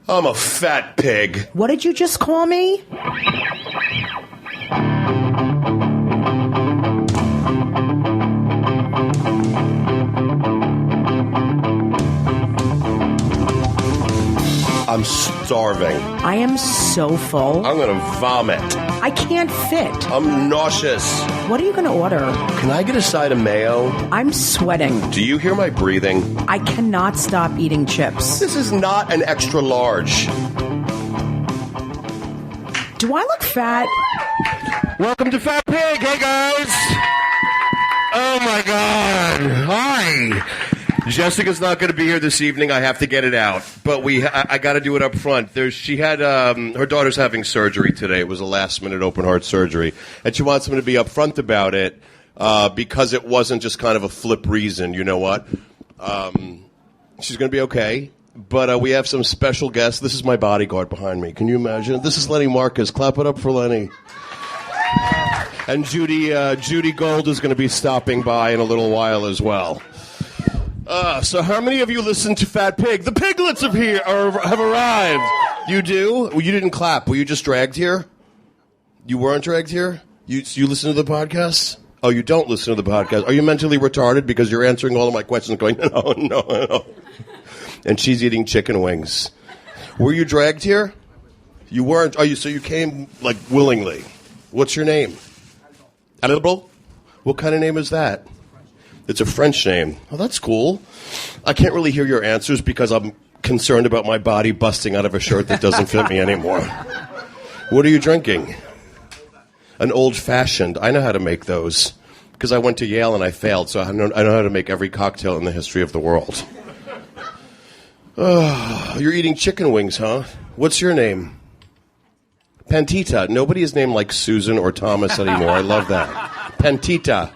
I'm a fat pig. What did you just call me? I'm starving. I am so full. I'm gonna vomit. I can't fit. I'm nauseous. What are you gonna order? Can I get a side of mayo? I'm sweating. Do you hear my breathing? I cannot stop eating chips. This is not an extra large. Do I look fat? Welcome to Fat Pig. Hey, guys. Oh, my God. Hi. Jessica's not going to be here this evening. I have to get it out. But I got to do it up front. She had her daughter's having surgery today. It was a last-minute open-heart surgery. And she wants me to be up front about it because it wasn't just kind of a flip reason. You know what? She's going to be okay. But we have some special guests. This is my bodyguard behind me. Can you imagine? This is Lenny Marcus. Clap it up for Lenny. And Judy Gold is going to be stopping by in a little while as well. So how many of you listen to Fat Pig? The piglets have arrived. You do? Well, you didn't clap. Were you just dragged here? You weren't dragged here? You listen to the podcast? Oh, you don't listen to the podcast. Are you mentally retarded because you're answering all of my questions going, no. And she's eating chicken wings. Were you dragged here? You weren't. So you came like willingly. What's your name? Admirable? What kind of name is that? It's a French name. Oh, that's cool. I can't really hear your answers because I'm concerned about my body busting out of a shirt that doesn't fit me anymore. What are you drinking? An old-fashioned. I know how to make those because I went to Yale and I failed, so I know how to make every cocktail in the history of the world. You're eating chicken wings, huh? What's your name? Pantita. Nobody is named like Susan or Thomas anymore. I love that. Pantita.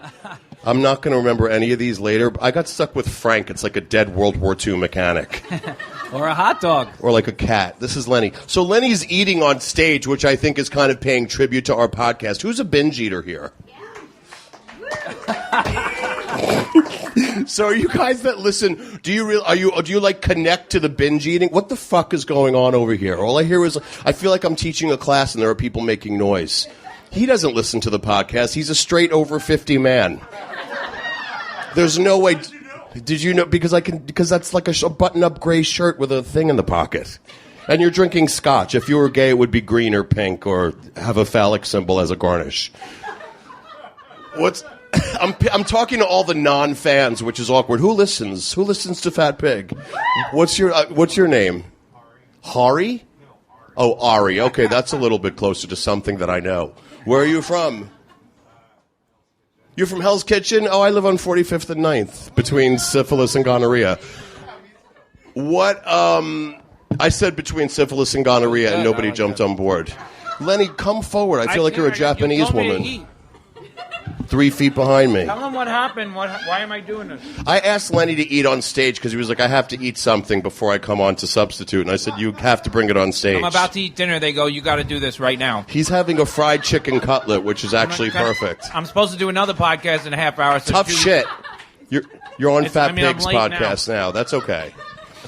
I'm not going to remember any of these later. I got stuck with Frank. It's like a dead World War II mechanic. Or a hot dog. Or like a cat. This is Lenny. So Lenny's eating on stage, which I think is kind of paying tribute to our podcast. Who's a binge eater here? So are you guys that listen, do you like connect to the binge eating? What the fuck is going on over here? All I hear is, I feel like I'm teaching a class and there are people making noise. He doesn't listen to the podcast. He's a straight over 50 man. There's no way. Did you know? Because that's like a button-up gray shirt with a thing in the pocket. And you're drinking scotch. If you were gay, it would be green or pink or have a phallic symbol as a garnish. I'm talking to all the non-fans, which is awkward. Who listens? Who listens to Fat Pig? What's your name? Hari? Oh, Ari. Okay, that's a little bit closer to something that I know. Where are you from? You're from Hell's Kitchen? Oh, I live on 45th and 9th, between syphilis and gonorrhea. What, I said between syphilis and gonorrhea, and nobody jumped on board. Lenny, come forward. I feel like you're a Japanese woman. 3 feet behind me. Tell them what happened. Why am I doing this? I asked Lenny to eat on stage because he was like, I have to eat something before I come on to substitute. And I said, you have to bring it on stage. I'm about to eat dinner. They go, you got to do this right now. He's having a fried chicken cutlet, which is actually perfect. I'm supposed to do another podcast in a half hour. So Tough shit. You're on Fat Pig's podcast now. That's okay.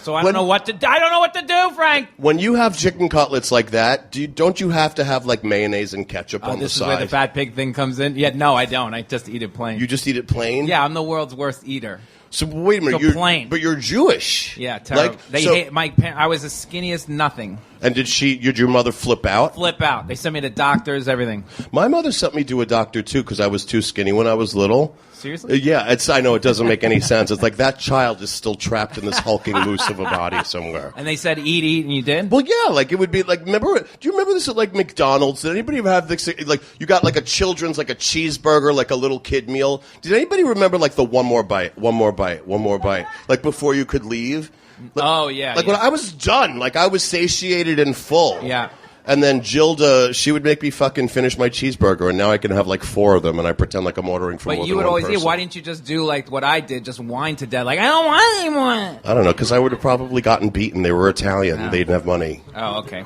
So I don't know what to do, Frank. When you have chicken cutlets like that, don't you have to have like mayonnaise and ketchup on the side? This is where the Fat Pig thing comes in? Yeah, no, I don't. I just eat it plain. You just eat it plain? Yeah, I'm the world's worst eater. So wait a minute, you're plain. But you're Jewish. Yeah, terrible. I was the skinniest nothing. And did your mother flip out? Flip out. They sent me to doctors, everything. My mother sent me to a doctor too because I was too skinny when I was little. Seriously? Yeah, I know it doesn't make any sense. It's like that child is still trapped in this hulking moose of a body somewhere. And they said eat, and you did? Well, yeah, like it would be like, do you remember this at like McDonald's? Did anybody ever have this, like you got like a children's, like a cheeseburger, like a little kid meal? Did anybody remember like the one more bite, like before you could leave? Oh, yeah. Like when I was done, like I was satiated and full. Yeah. And then Jilda, she would make me fucking finish my cheeseburger, and now I can have like 4 of them, and I pretend like I'm ordering for more than one person. But you would always eat. Why didn't you just do like what I did, just whine to death? Like, I don't want anymore. I don't know, because I would have probably gotten beaten. They were Italian. Oh. They didn't have money. Oh, okay.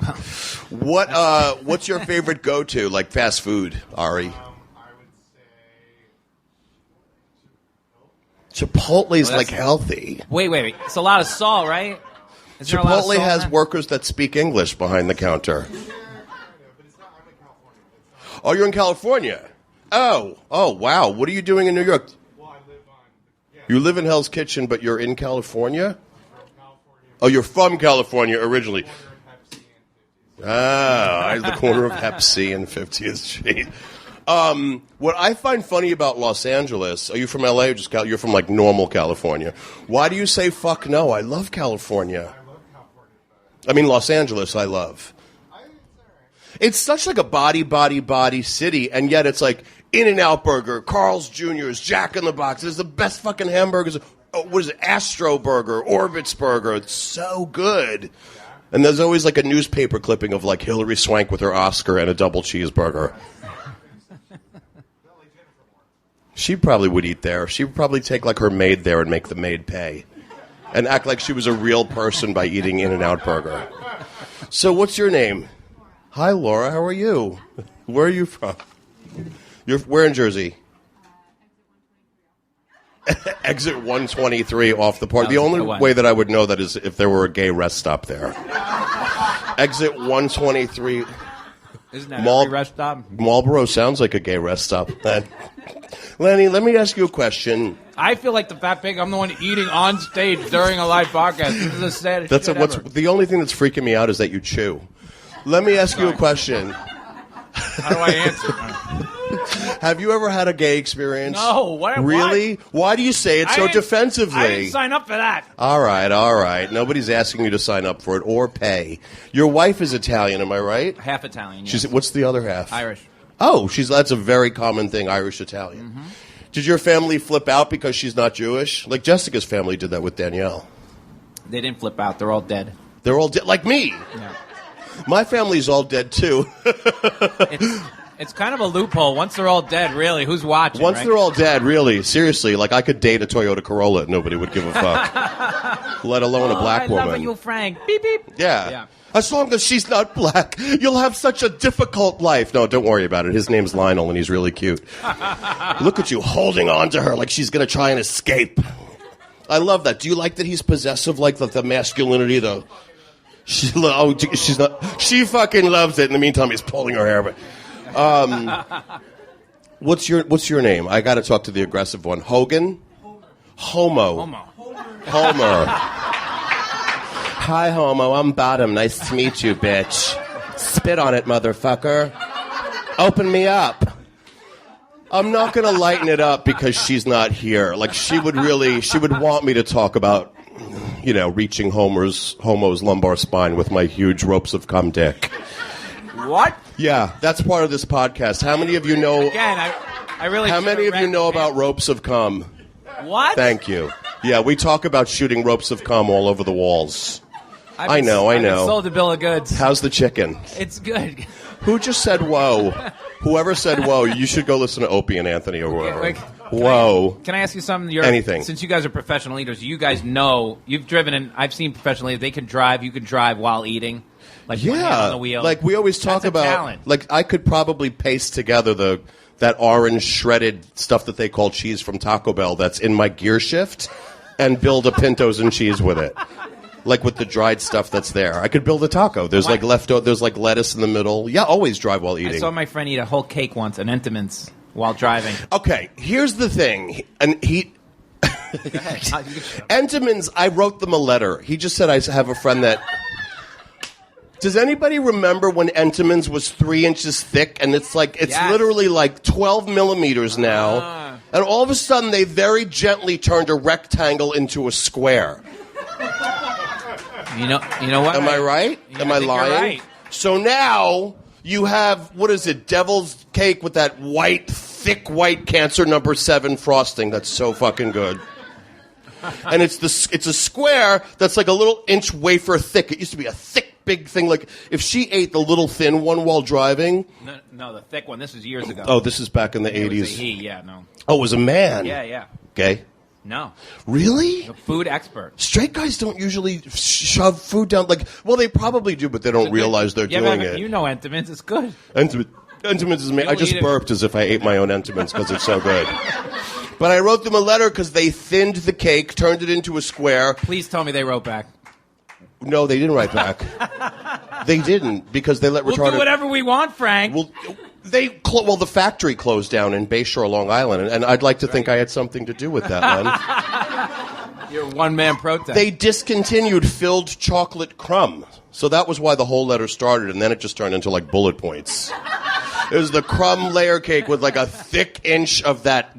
What's your favorite go-to, like fast food, Ari? I would say Chipotle's like healthy. Wait. It's a lot of salt, right? Isn't there a lot of Chipotle salt in has there? workers that speak English behind the counter. Oh, you're in California. Oh, wow. What are you doing in New York? You live in Hell's Kitchen, but you're in California? Oh, you're from California originally. The corner of Hep C and 50th Street. What I find funny about Los Angeles, are you from LA or just you're from like normal California? Why do you say fuck no? I love California. I mean, Los Angeles, I love. It's such like a body city, and yet it's like In-N-Out Burger, Carl's Jr.'s, Jack in the Box. It's the best fucking hamburgers. Oh, what is it? Astro Burger, Orbit's Burger. It's so good. And there's always like a newspaper clipping of like Hillary Swank with her Oscar and a double cheeseburger. She probably would eat there. She would probably take like her maid there and make the maid pay. And act like she was a real person by eating In-N-Out Burger. So what's your name? Hi, Laura. How are you? Where are you from? Where in Jersey? Exit 123 off the park. The only way that I would know that is if there were a gay rest stop there. Exit 123. Isn't that every rest stop? Marlboro sounds like a gay rest stop. Lenny, let me ask you a question. I feel like the fat pig. I'm the one eating on stage during a live podcast. This is the saddest shit ever. The only thing that's freaking me out is that you chew. Let me ask you a question. How do I answer? Have you ever had a gay experience? No. What? Really? Why do you say it so defensively? I didn't sign up for that. All right. Nobody's asking you to sign up for it or pay. Your wife is Italian, am I right? Half Italian, yes. What's the other half? Irish. Oh, that's a very common thing, Irish-Italian. Mm-hmm. Did your family flip out because she's not Jewish? Like Jessica's family did that with Danielle. They didn't flip out. They're all dead. They're all dead? Like me? Yeah. My family's all dead, too. It's kind of a loophole. Once they're all dead, really, who's watching? Once right? they're all dead, really, seriously, like I could date a Toyota Corolla and nobody would give a fuck. Let alone a black woman. I love you, Frank. Beep, beep. Yeah. As long as she's not black, you'll have such a difficult life. No, don't worry about it. His name's Lionel, and he's really cute. Look at you holding on to her like she's going to try and escape. I love that. Do you like that he's possessive, like the masculinity, she's not. She fucking loves it. In the meantime, he's pulling her hair. But what's your name? I got to talk to the aggressive one. Hogan. Homer. Hi, Homo. I'm Bottom. Nice to meet you, bitch. Spit on it, motherfucker. Open me up. I'm not going to lighten it up because she's not here. Like she would want me to talk about, reaching Homo's lumbar spine with my huge ropes of cum dick. What? Yeah, that's part of this podcast. How many of you know? Again, I really. How many of you know about ropes of cum? What? Thank you. Yeah, we talk about shooting ropes of cum all over the walls. I know. I've been sold a bill of goods. How's the chicken? It's good. Who just said whoa? Whoever said whoa, you should go listen to Opie and Anthony or whoever. Whoa. Can I ask you something? Anything. Since you guys are professional eaters, you guys know, you've driven, and I've seen professional eaters, they can drive, you can drive while eating. Like one hand on the wheel. Like we always talk That's a about, talent. like I could probably paste together that orange shredded stuff that they call cheese from Taco Bell that's in my gear shift and build a Pintos and cheese with it. Like with the dried stuff that's there. I could build a taco. There's like there's like lettuce in the middle. Yeah, always drive while eating. I saw my friend eat a whole cake once, an Entenmann's, while driving. Okay, here's the thing. And Entenmann's, I wrote them a letter. He just said I have a friend that... Does anybody remember when Entenmann's was 3 inches thick? And it's Yes. literally like 12 millimeters now. And all of a sudden, they very gently turned a rectangle into a square. You know what? Am I right? Am I lying? You're right. So now you have, what is it, devil's cake with that thick white cancer number 7 frosting. That's so fucking good. And it's a square that's like a little inch wafer thick. It used to be a thick, big thing. Like if she ate the little thin one while driving. No, the thick one. This was years ago. Oh, this is back in the 80s. It was a he, yeah, no. Oh, it was a man. Yeah. Gay? No. Really? A food expert. Straight guys don't usually shove food down. They probably do, but they don't realize they're doing it. You know Entenmann's. It's good. Entenmann's is amazing. I just burped as if I ate my own Entenmann's because it's so good. But I wrote them a letter because they thinned the cake, turned it into a square. Please tell me they wrote back. No, they didn't write back. They didn't because they let retarded. We'll do whatever we want, Frank. Well, the factory closed down in Bayshore, Long Island, and I'd like to think I had something to do with that, Len. You're one-man protest. They discontinued filled chocolate crumb, so that was why the whole letter started, and then it just turned into like bullet points. It was the crumb layer cake with like a thick inch of that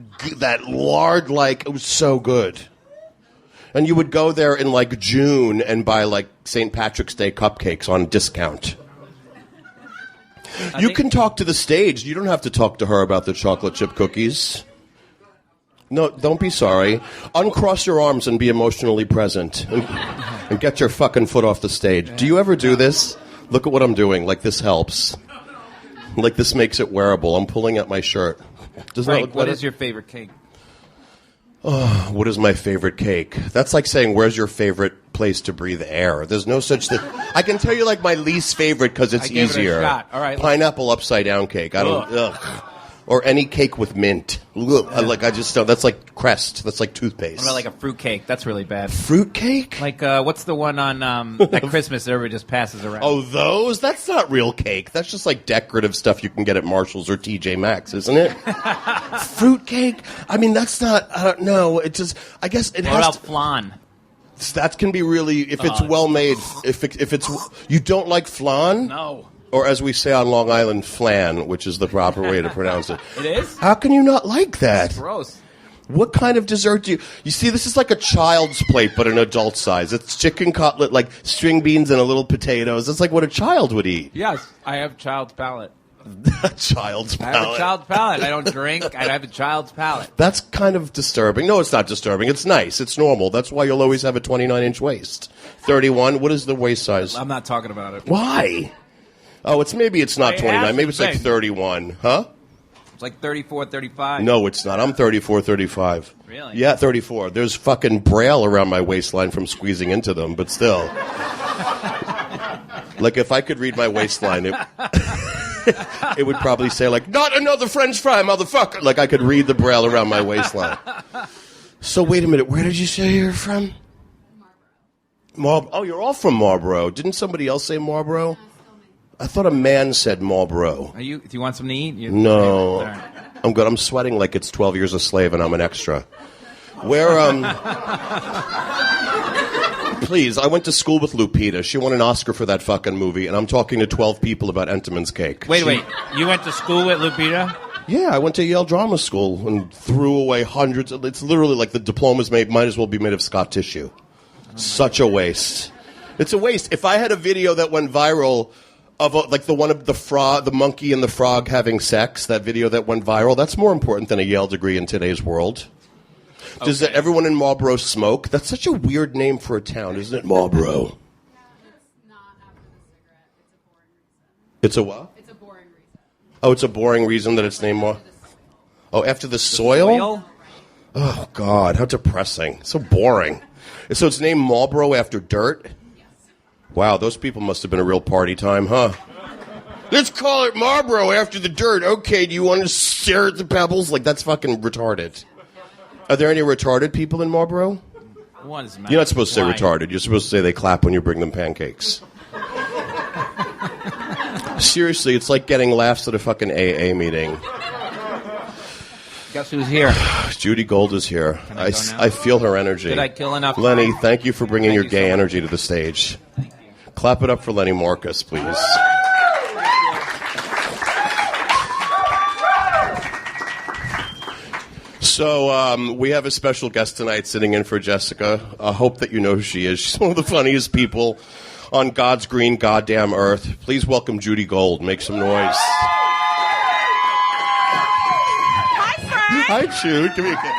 lard, like it was so good. And you would go there in like June and buy like St. Patrick's Day cupcakes on discount. You can talk to the stage. You don't have to talk to her about the chocolate chip cookies. No, don't be sorry. Uncross your arms and be emotionally present. And get your fucking foot off the stage. Do you ever do this? Look at what I'm doing. Like this helps. Like this makes it wearable. I'm pulling at my shirt. Frank, what is your favorite cake? Oh, what is my favorite cake? That's like saying, where's your favorite place to breathe air? There's no such thing. I can tell you like my least favorite because it's easier. It a shot. All right. Pineapple upside down cake. I don't. Ugh. Or any cake with mint. I just don't. That's like Crest. That's like toothpaste. What about like a fruit cake? That's really bad. Fruit cake? Like what's the one on at Christmas that everybody just passes around? Oh, those? That's not real cake. That's just like decorative stuff you can get at Marshall's or TJ Maxx, isn't it? Fruit cake? I mean, that's not. I don't know. It just. I guess it what has. What about to, flan? That can be really if it's well made. If it's you don't like flan? No. Or as we say on Long Island, flan, which is the proper way to pronounce it. It is? How can you not like that? It's gross. What kind of dessert do you... You see, this is like a child's plate, but an adult size. It's chicken cutlet, like string beans and a little potatoes. It's like what a child would eat. Yes, I have child's palate. A child's palate. I have a child's palate. I don't drink. I have a child's palate. That's kind of disturbing. No, it's not disturbing. It's nice. It's normal. That's why you'll always have a 29-inch waist. 31, what is the waist size? I'm not talking about it. Why? Oh, maybe it's not 29. Maybe it's like 31. Huh? It's like 34, 35. No, it's not. I'm 34, 35. Really? Yeah, 34. There's fucking braille around my waistline from squeezing into them, but still. Like, if I could read my waistline, it would probably say, like, not another French fry, motherfucker. Like, I could read the braille around my waistline. So, wait a minute. Where did you say you're from? Marlboro. Oh, you're all from Marlboro. Didn't somebody else say Marlboro? I thought a man said Marlboro. Do you want something to eat? No. Right. I'm good. I'm sweating like it's 12 Years a Slave and I'm an extra. Please, I went to school with Lupita. She won an Oscar for that fucking movie, and I'm talking to 12 people about Entenmann's cake. Wait. You went to school with Lupita? Yeah, I went to Yale Drama School and threw away hundreds. It's literally like the diplomas might as well be made of Scott tissue. Such a waste. It's a waste. If I had a video that went viral... like the monkey and the frog having sex, that video that went viral, that's more important than a Yale degree in today's world. Okay. Does everyone in Marlboro smoke? That's such a weird name for a town, isn't it, Marlboro? It's not after the cigarette. It's a boring reason. It's a what? It's a boring reason. Oh, it's a boring reason that it's named more? Oh, after the soil? Oh, God, how depressing. So boring. So it's named Marlboro after dirt? Wow, those people must have been a real party time, huh? Let's call it Marlboro after the dirt. Okay, do you want to stare at the pebbles? Like, that's fucking retarded. Are there any retarded people in Marlboro? You're not supposed to say retarded. You're supposed to say they clap when you bring them pancakes. Seriously, it's like getting laughs at a fucking AA meeting. Guess who's here? Judy Gold is here. I feel her energy. Did I kill enough? Lenny, thank you for bringing your gay energy to the stage. Clap it up for Lenny Marcus, please. So we have a special guest tonight sitting in for Jessica. I hope that you know who she is. She's one of the funniest people on God's green goddamn earth. Please welcome Judy Gold. Make some noise. Hi, Frank. Hi, Jude. Give me a kiss.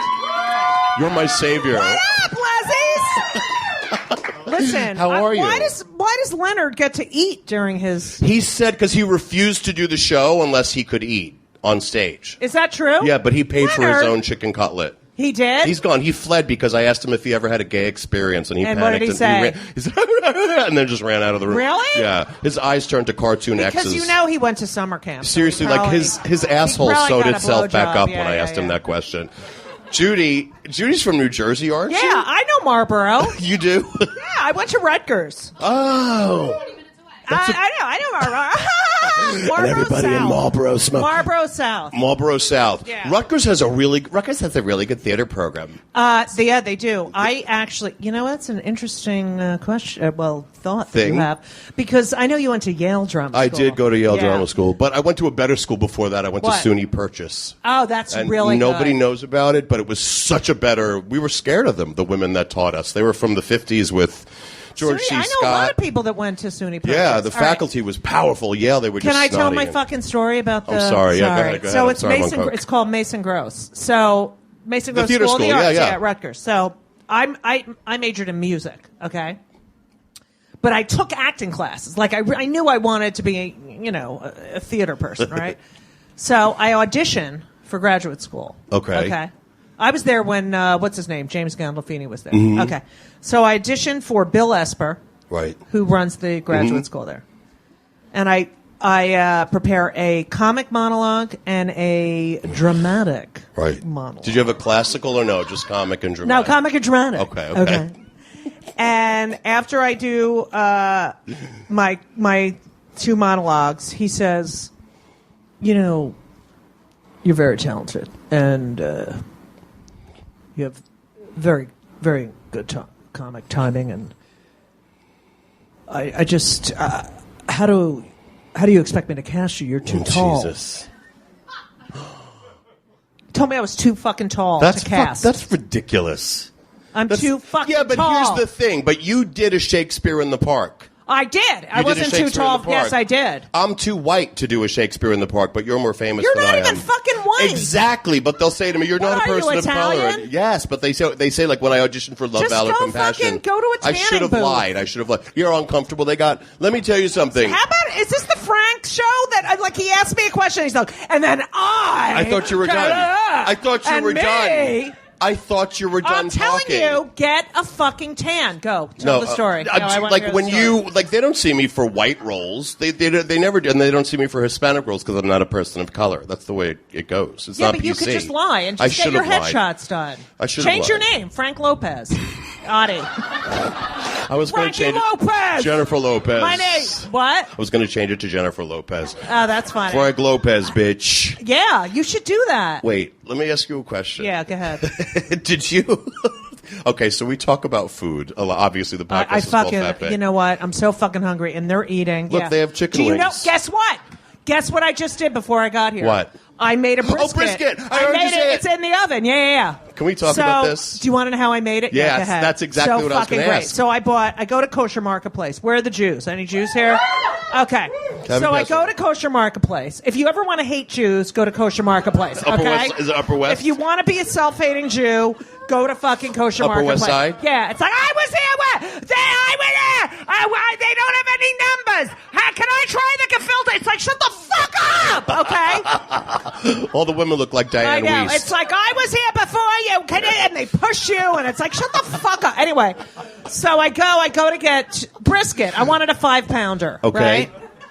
You're my savior. What up, Leslies? Listen, how are you? Why does Leonard get to eat during his... He said because he refused to do the show unless he could eat on stage. Is that true? Yeah, but he paid for his own chicken cutlet. He did? He's gone. He fled because I asked him if he ever had a gay experience, and he panicked. What did he say? He said, and then just ran out of the room. Really? Yeah. His eyes turned to cartoon X's. Because you know he went to summer camp. Seriously, so like his asshole sewed itself back up when I asked him that question. Judy's from New Jersey, aren't you? Yeah, I know Marlboro. You do? Yeah, I went to Rutgers. Oh. 20 minutes away. I know. Marlboro And everybody South. in Marlboro smoke. Marlboro South. Yeah. Rutgers has a really good theater program. Yeah, they do. I actually, that's an interesting question. Thought that you have, because I know you went to Yale Drama School. I did go to Yale Drama School, but I went to a better school before that. I went to SUNY Purchase. Oh, that's and really nobody good. knows about it, but it was such a better. We were scared of them, the women that taught us. They were from the 50s with George C. I know Scott. a lot of people that went to SUNY Purchase. Yeah, the faculty was powerful. Yale, they were just Can I tell snotty my and- fucking story about the? I'm sorry. Yeah, go ahead. So I'm it's sorry, I'm on Mason. coke. It's called Mason Gross. So Mason The Gross theater School of the school, Arts, yeah. at Rutgers. So I majored in music. Okay. But I took acting classes. Like I knew I wanted to be, a theater person, right? So I auditioned for graduate school. Okay. I was there when what's his name, James Gandolfini was there. Mm-hmm. Okay. So I auditioned for Bill Esper, Right. who runs the graduate school there, and I prepare a comic monologue and a dramatic monologue. Did you have a classical or no? Just comic and dramatic? No, comic and dramatic. Okay. And after I do my two monologues, he says, you're very talented, and you have very, very good comic timing, and I just how do you expect me to cast you? You're too tall. Jesus. He told me I was too fucking tall to cast. That's ridiculous. I'm too fucking tall. Yeah, but here's the thing. But you did a Shakespeare in the Park. I did. I You did a wasn't too Shakespeare in tall. the Park. Yes, I did. I'm too white to do a Shakespeare in the Park, but you're more famous You're than not I even am. fucking white. Exactly, but they'll say to me, "You're What not a are you, person of color." Italian? Yes, but they say like when I auditioned for Love, Just Valor, go Compassion, fucking go to a I tanning should have booth. lied. I should have lied. You're uncomfortable. Let me tell you something. How about, is this the Frank show that, like, he asked me a question, he's like, and then I thought you were done. I thought you were done. I thought you were done I'm telling talking. you, get a fucking tan. Go tell the story. No, I wanna like hear when the story. you like, they don't see me for white roles. They never do, and they don't see me for Hispanic roles because I'm not a person of color. That's the way it goes. It's Yeah, not but PC. you could just lie and I just get your should've lied. headshots done. I should've Change your lied. name, Frank Lopez. Audie. I was going to Frankie change it. Lopez. Jennifer Lopez. My name. What? I was going to change it to Jennifer Lopez. Oh, that's funny. Frank Lopez, bitch. Yeah, you should do that. Wait, let me ask you a question. Yeah, go ahead. Did you? Okay, so we talk about food. Obviously, the podcast I is called fucking, Fat Pig. you know what? I'm so fucking hungry, and they're eating. Look, yeah. they have chicken Do you know? wings. Guess what? Guess what I just did before I got here? What? I made a brisket. Oh, brisket! I heard made you say it. It's in the oven. Yeah. Can we talk so, about this? Do you want to know how I made it? Yes, go ahead. that's exactly so what I was fucking gonna great. ask. So I go to Kosher Marketplace. Where are the Jews? Any Jews here? Okay. So I go to Kosher Marketplace. If you ever want to hate Jews, go to Kosher Marketplace. Upper Okay. West, is it Upper West? If you want to be a self-hating Jew, go to fucking Kosher Upper Marketplace. West Side? Yeah. It's like, I was here. I went there. They don't have any numbers. How can I try the gefilte? It's like, shut the fuck up, okay? All the women look like Diane I know. Weiss. It's like, I was here before you, and they push you, and it's like, shut the fuck up. Anyway, so I go to get brisket. I wanted a 5-pounder. Okay. Right?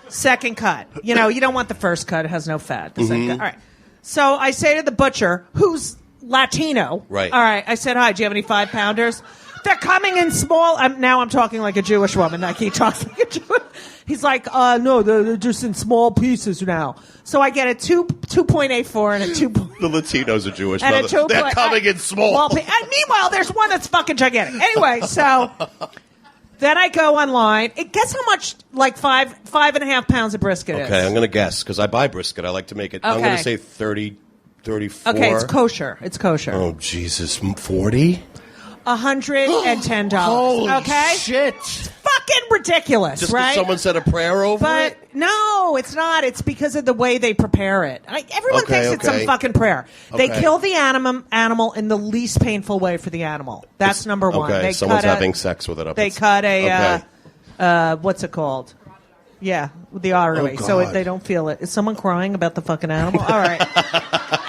Second cut. You don't want the first cut. It has no fat. The second cut. All right. So I say to the butcher, who's Latino. Right. All right. I said, hi, do you have any 5-pounders? They're coming in small. Now I'm talking like a Jewish woman. Like he talks like a Jewish. He's like, no, they're just in small pieces now. So I get a 2.84 and a 2. The Latinos are Jewish. And Mother. They're coming in small. And meanwhile, there's one that's fucking gigantic. Anyway, so then I go online. Guess how much, like 5.5 pounds of brisket is. Okay, I'm going to guess because I buy brisket. I like to make it. I'm going to say 30, 34. Okay, it's kosher. It's kosher. Oh, Jesus. 40? $110. Holy okay? shit. It's fucking ridiculous, Just right? because someone said a prayer over But it? no, it's not. It's because of the way they prepare it. Everyone thinks it's some fucking prayer. They Okay. kill the animal in the least painful way for the animal. That's number one. Okay, They someone's cut having sex with it. They cut Okay. what's it called? Yeah, the artery, Oh, so God. they don't feel it. Is someone crying about the fucking animal? All right.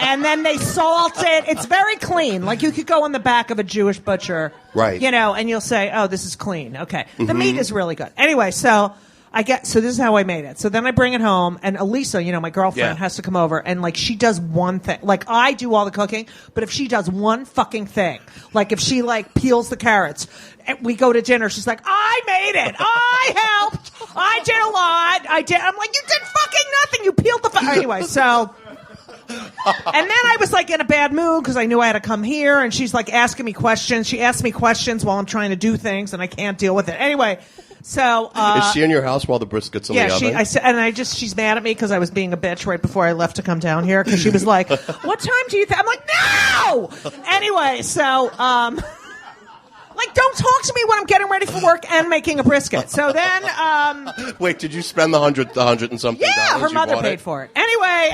And then they salt it. It's very clean. Like you could go on the back of a Jewish butcher, Right. and you'll say, "Oh, this is clean." Okay, the meat is really good. Anyway, so So this is how I made it. So then I bring it home, and Elisa, my girlfriend, has to come over, and like she does one thing. Like I do all the cooking, but if she does one fucking thing, like if she like peels the carrots, and we go to dinner, she's like, I made it, I helped, I did a lot, I'm like, you did fucking nothing, you peeled the anyway. So. And then I was like in a bad mood because I knew I had to come here, and she's like asking me questions. She asked me questions while I'm trying to do things, and I can't deal with it. Anyway, so is she in your house while the brisket's in the oven? She's mad at me because I was being a bitch right before I left to come down here because she was like, "What time do you think?" I'm like, "No." Anyway, so like, don't talk to me when I'm getting ready for work and making a brisket. So then, wait, did you spend the $100 and something? Yeah, her mother paid for it. Anyway,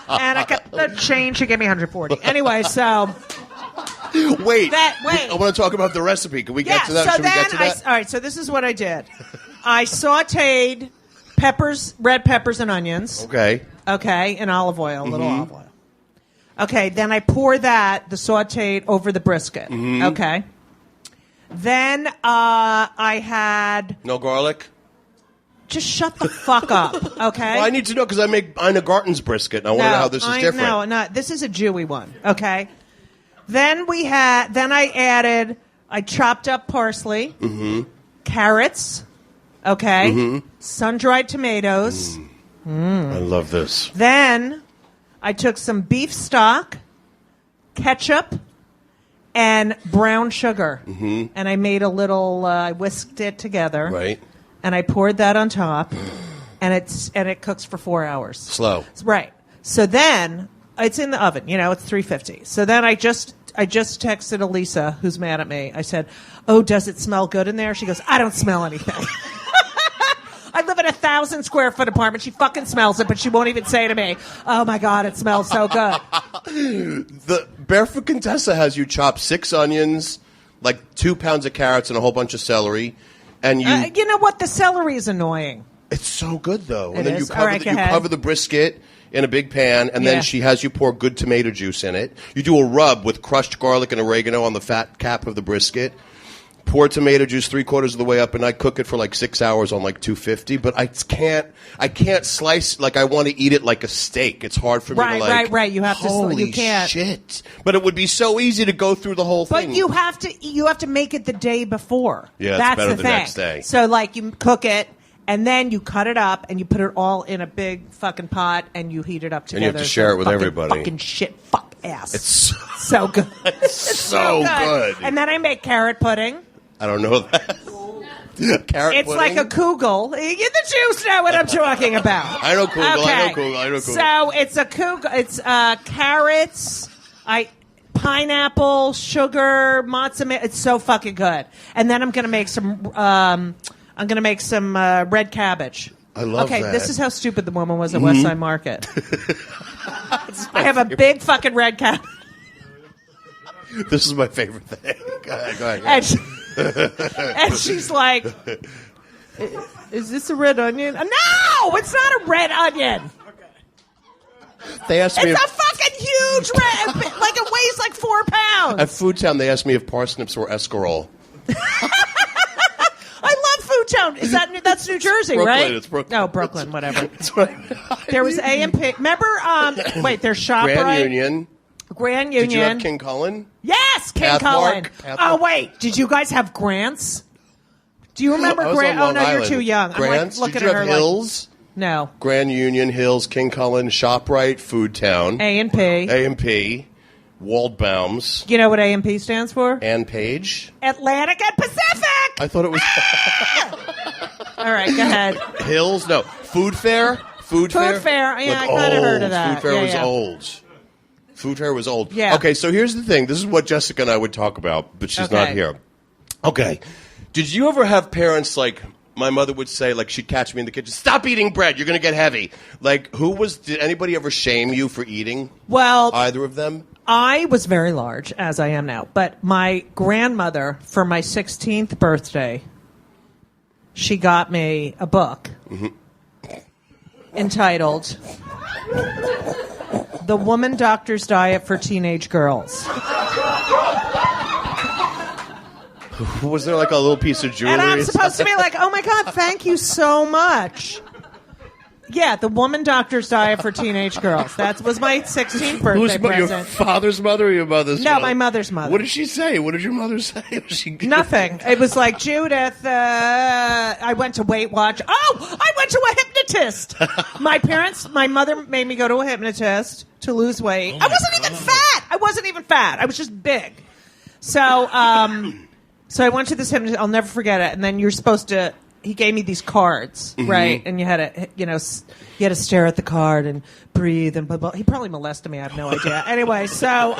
and I got the change. She gave me 140. Anyway, so wait. I want to talk about the recipe. Can we get to that? So Should we get to that? All right. So this is what I did. I sautéed red peppers, and onions. Okay, in olive oil, a little olive oil. Okay, then I pour the sautéed over the brisket. Mm-hmm. Okay. Then I had... No garlic? Just shut the fuck up, okay? Well, I need to know because I make Ina Garten's brisket, and I want to know how this is different. No, this is a Jewdy one, okay? Then I chopped up parsley, carrots, okay? Sun-dried tomatoes. I love this. Then... I took some beef stock, ketchup, and brown sugar, and I made a little. I whisked it together, right? And I poured that on top, and it cooks for 4 hours. Slow, right? So then it's in the oven. It's 350. So then I just texted Elisa, who's mad at me. I said, "Oh, does it smell good in there?" She goes, "I don't smell anything." I live in a 1,000 square foot apartment. She fucking smells it, but she won't even say to me, "Oh my God, it smells so good." The Barefoot Contessa has you chop 6 onions, like 2 pounds of carrots, and a whole bunch of celery, and you. You know what? The celery is annoying. It's so good though. And then is. you cover the brisket in a big pan, and then she has you pour good tomato juice in it. You do a rub with crushed garlic and oregano on the fat cap of the brisket. Pour tomato juice 3/4 of the way up, and I cook it for like 6 hours on like 250. But I can't slice like I want to eat it like a steak. It's hard for me to like. Right. You have to. Holy you can't. Shit! But it would be so easy to go through the whole thing. But you have to make it the day before. Yeah, that's it's better the thing. next day. So like you cook it. And then you cut it up and you put it all in a big fucking pot and you heat it up together. And you have to share it with everybody. Fucking shit, fuck ass. It's so good. It's so good. And then I make carrot pudding. I don't know that. Carrot it's pudding? like a kugel. The Jews know what I'm talking about. I know kugel. Okay. I know kugel. So it's a kugel. It's carrots. Pineapple, sugar, matzo. It's so fucking good. And then I'm gonna make some. Red cabbage. I love that. Okay, this is how stupid the woman was at Westside Market. I have a big fucking red cabbage. This is my favorite thing. Go ahead. And she's like, "Is this a red onion?" No, it's not a red onion. They asked me. It's a fucking huge red. Like it weighs like 4 pounds. At Food Town, they asked me if parsnips were escarole. I love Food Town. That's New Jersey, Brooklyn, right? It's Brooklyn. No, Brooklyn, whatever. That's what I There was A&P. Remember? Wait, there's ShopRite. Grand Union. Did you have King Cullen? Yes, King Cullen. Oh wait, did you guys have Grants? Do you remember Grant? Oh no, Island. you're too young. Grants? I'm like looking Did you at her have Hills? Like, no. Grand Union, Hills, King Cullen, ShopRite, Food Town. A&P. Waldbaum's. You know what A&P stands for? Ann Page. Atlantic and Pacific. I thought it was. All right, go ahead. Hills? No. Food Fair? Food Fair? Yeah, I kind of heard of that. Food Fair was old. Food Fair was old. Yeah. Okay, so here's the thing. This is what Jessica and I would talk about, but she's not here. Okay. Did you ever have parents like my mother would say, like she'd catch me in the kitchen, "Stop eating bread. You're going to get heavy." Like, did anybody ever shame you for eating? Well, either of them? I was very large, as I am now. But my grandmother, for my 16th birthday, she got me a book entitled "The Woman Doctor's Diet for Teenage Girls." Was there like a little piece of jewelry? And I'm supposed to be like, oh my God, thank you so much. Yeah, the woman doctor's diet for teenage girls. That was my 16th birthday Who's present. your father's mother or your mother's No, mother? my mother's mother. What did she say? What did your mother say? Was she Nothing. It was like, Judith, I went to Weight Watch. Oh, I went to a hypnotist. My mother made me go to a hypnotist to lose weight. I wasn't even fat. I was just big. So I went to this hypnotist. I'll never forget it. And then you're supposed to. He gave me these cards, right? And you had to stare at the card and breathe and blah, blah. He probably molested me. I have no idea. Anyway, so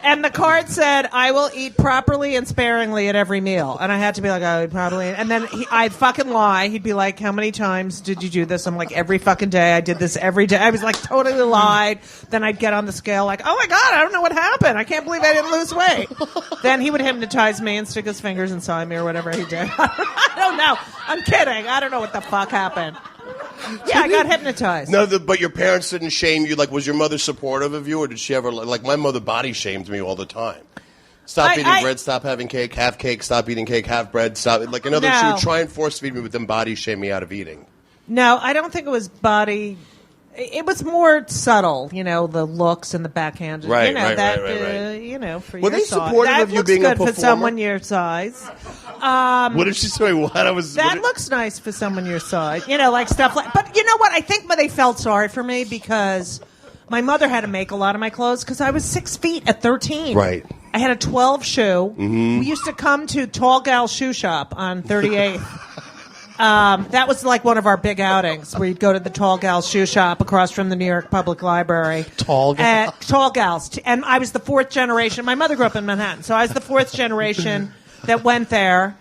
and the card said, I will eat properly and sparingly at every meal. And I had to be like, I eat properly. And then I'd fucking lie. He'd be like, how many times did you do this? I'm like, every fucking day. I did this every day. I was like, totally lied. Then I'd get on the scale like, oh my God, I don't know what happened. I can't believe I didn't lose weight. Then he would hypnotize me and stick his fingers inside me or whatever he did. I don't know. I'm kidding. I don't know what the fuck happened. Yeah, I got hypnotized. No, but your parents didn't shame you. Like, was your mother supportive of you, or did she ever? Like, my mother body shamed me all the time. Stop eating bread. Stop having cake. Have cake. Stop eating cake. Have bread. Stop. Like, in other words, she would try and force feed me, but then body shame me out of eating. No, I don't think it was body. It was more subtle, the looks and the backhand. Right, right. For Were your they size. supportive of you being a good performer? for someone your size. What did she say? That looks nice for someone your size. Like stuff like. But you know what? I think they felt sorry for me because my mother had to make a lot of my clothes because I was 6 feet at 13. Right. I had a 12 shoe. Mm-hmm. We used to come to Tall Gal Shoe Shop on 38th. That was like one of our big outings. We'd go to the Tall Gals Shoe Shop across from the New York Public Library. Tall Gals. And I was the fourth generation. My mother grew up in Manhattan, so I was the fourth generation that went there.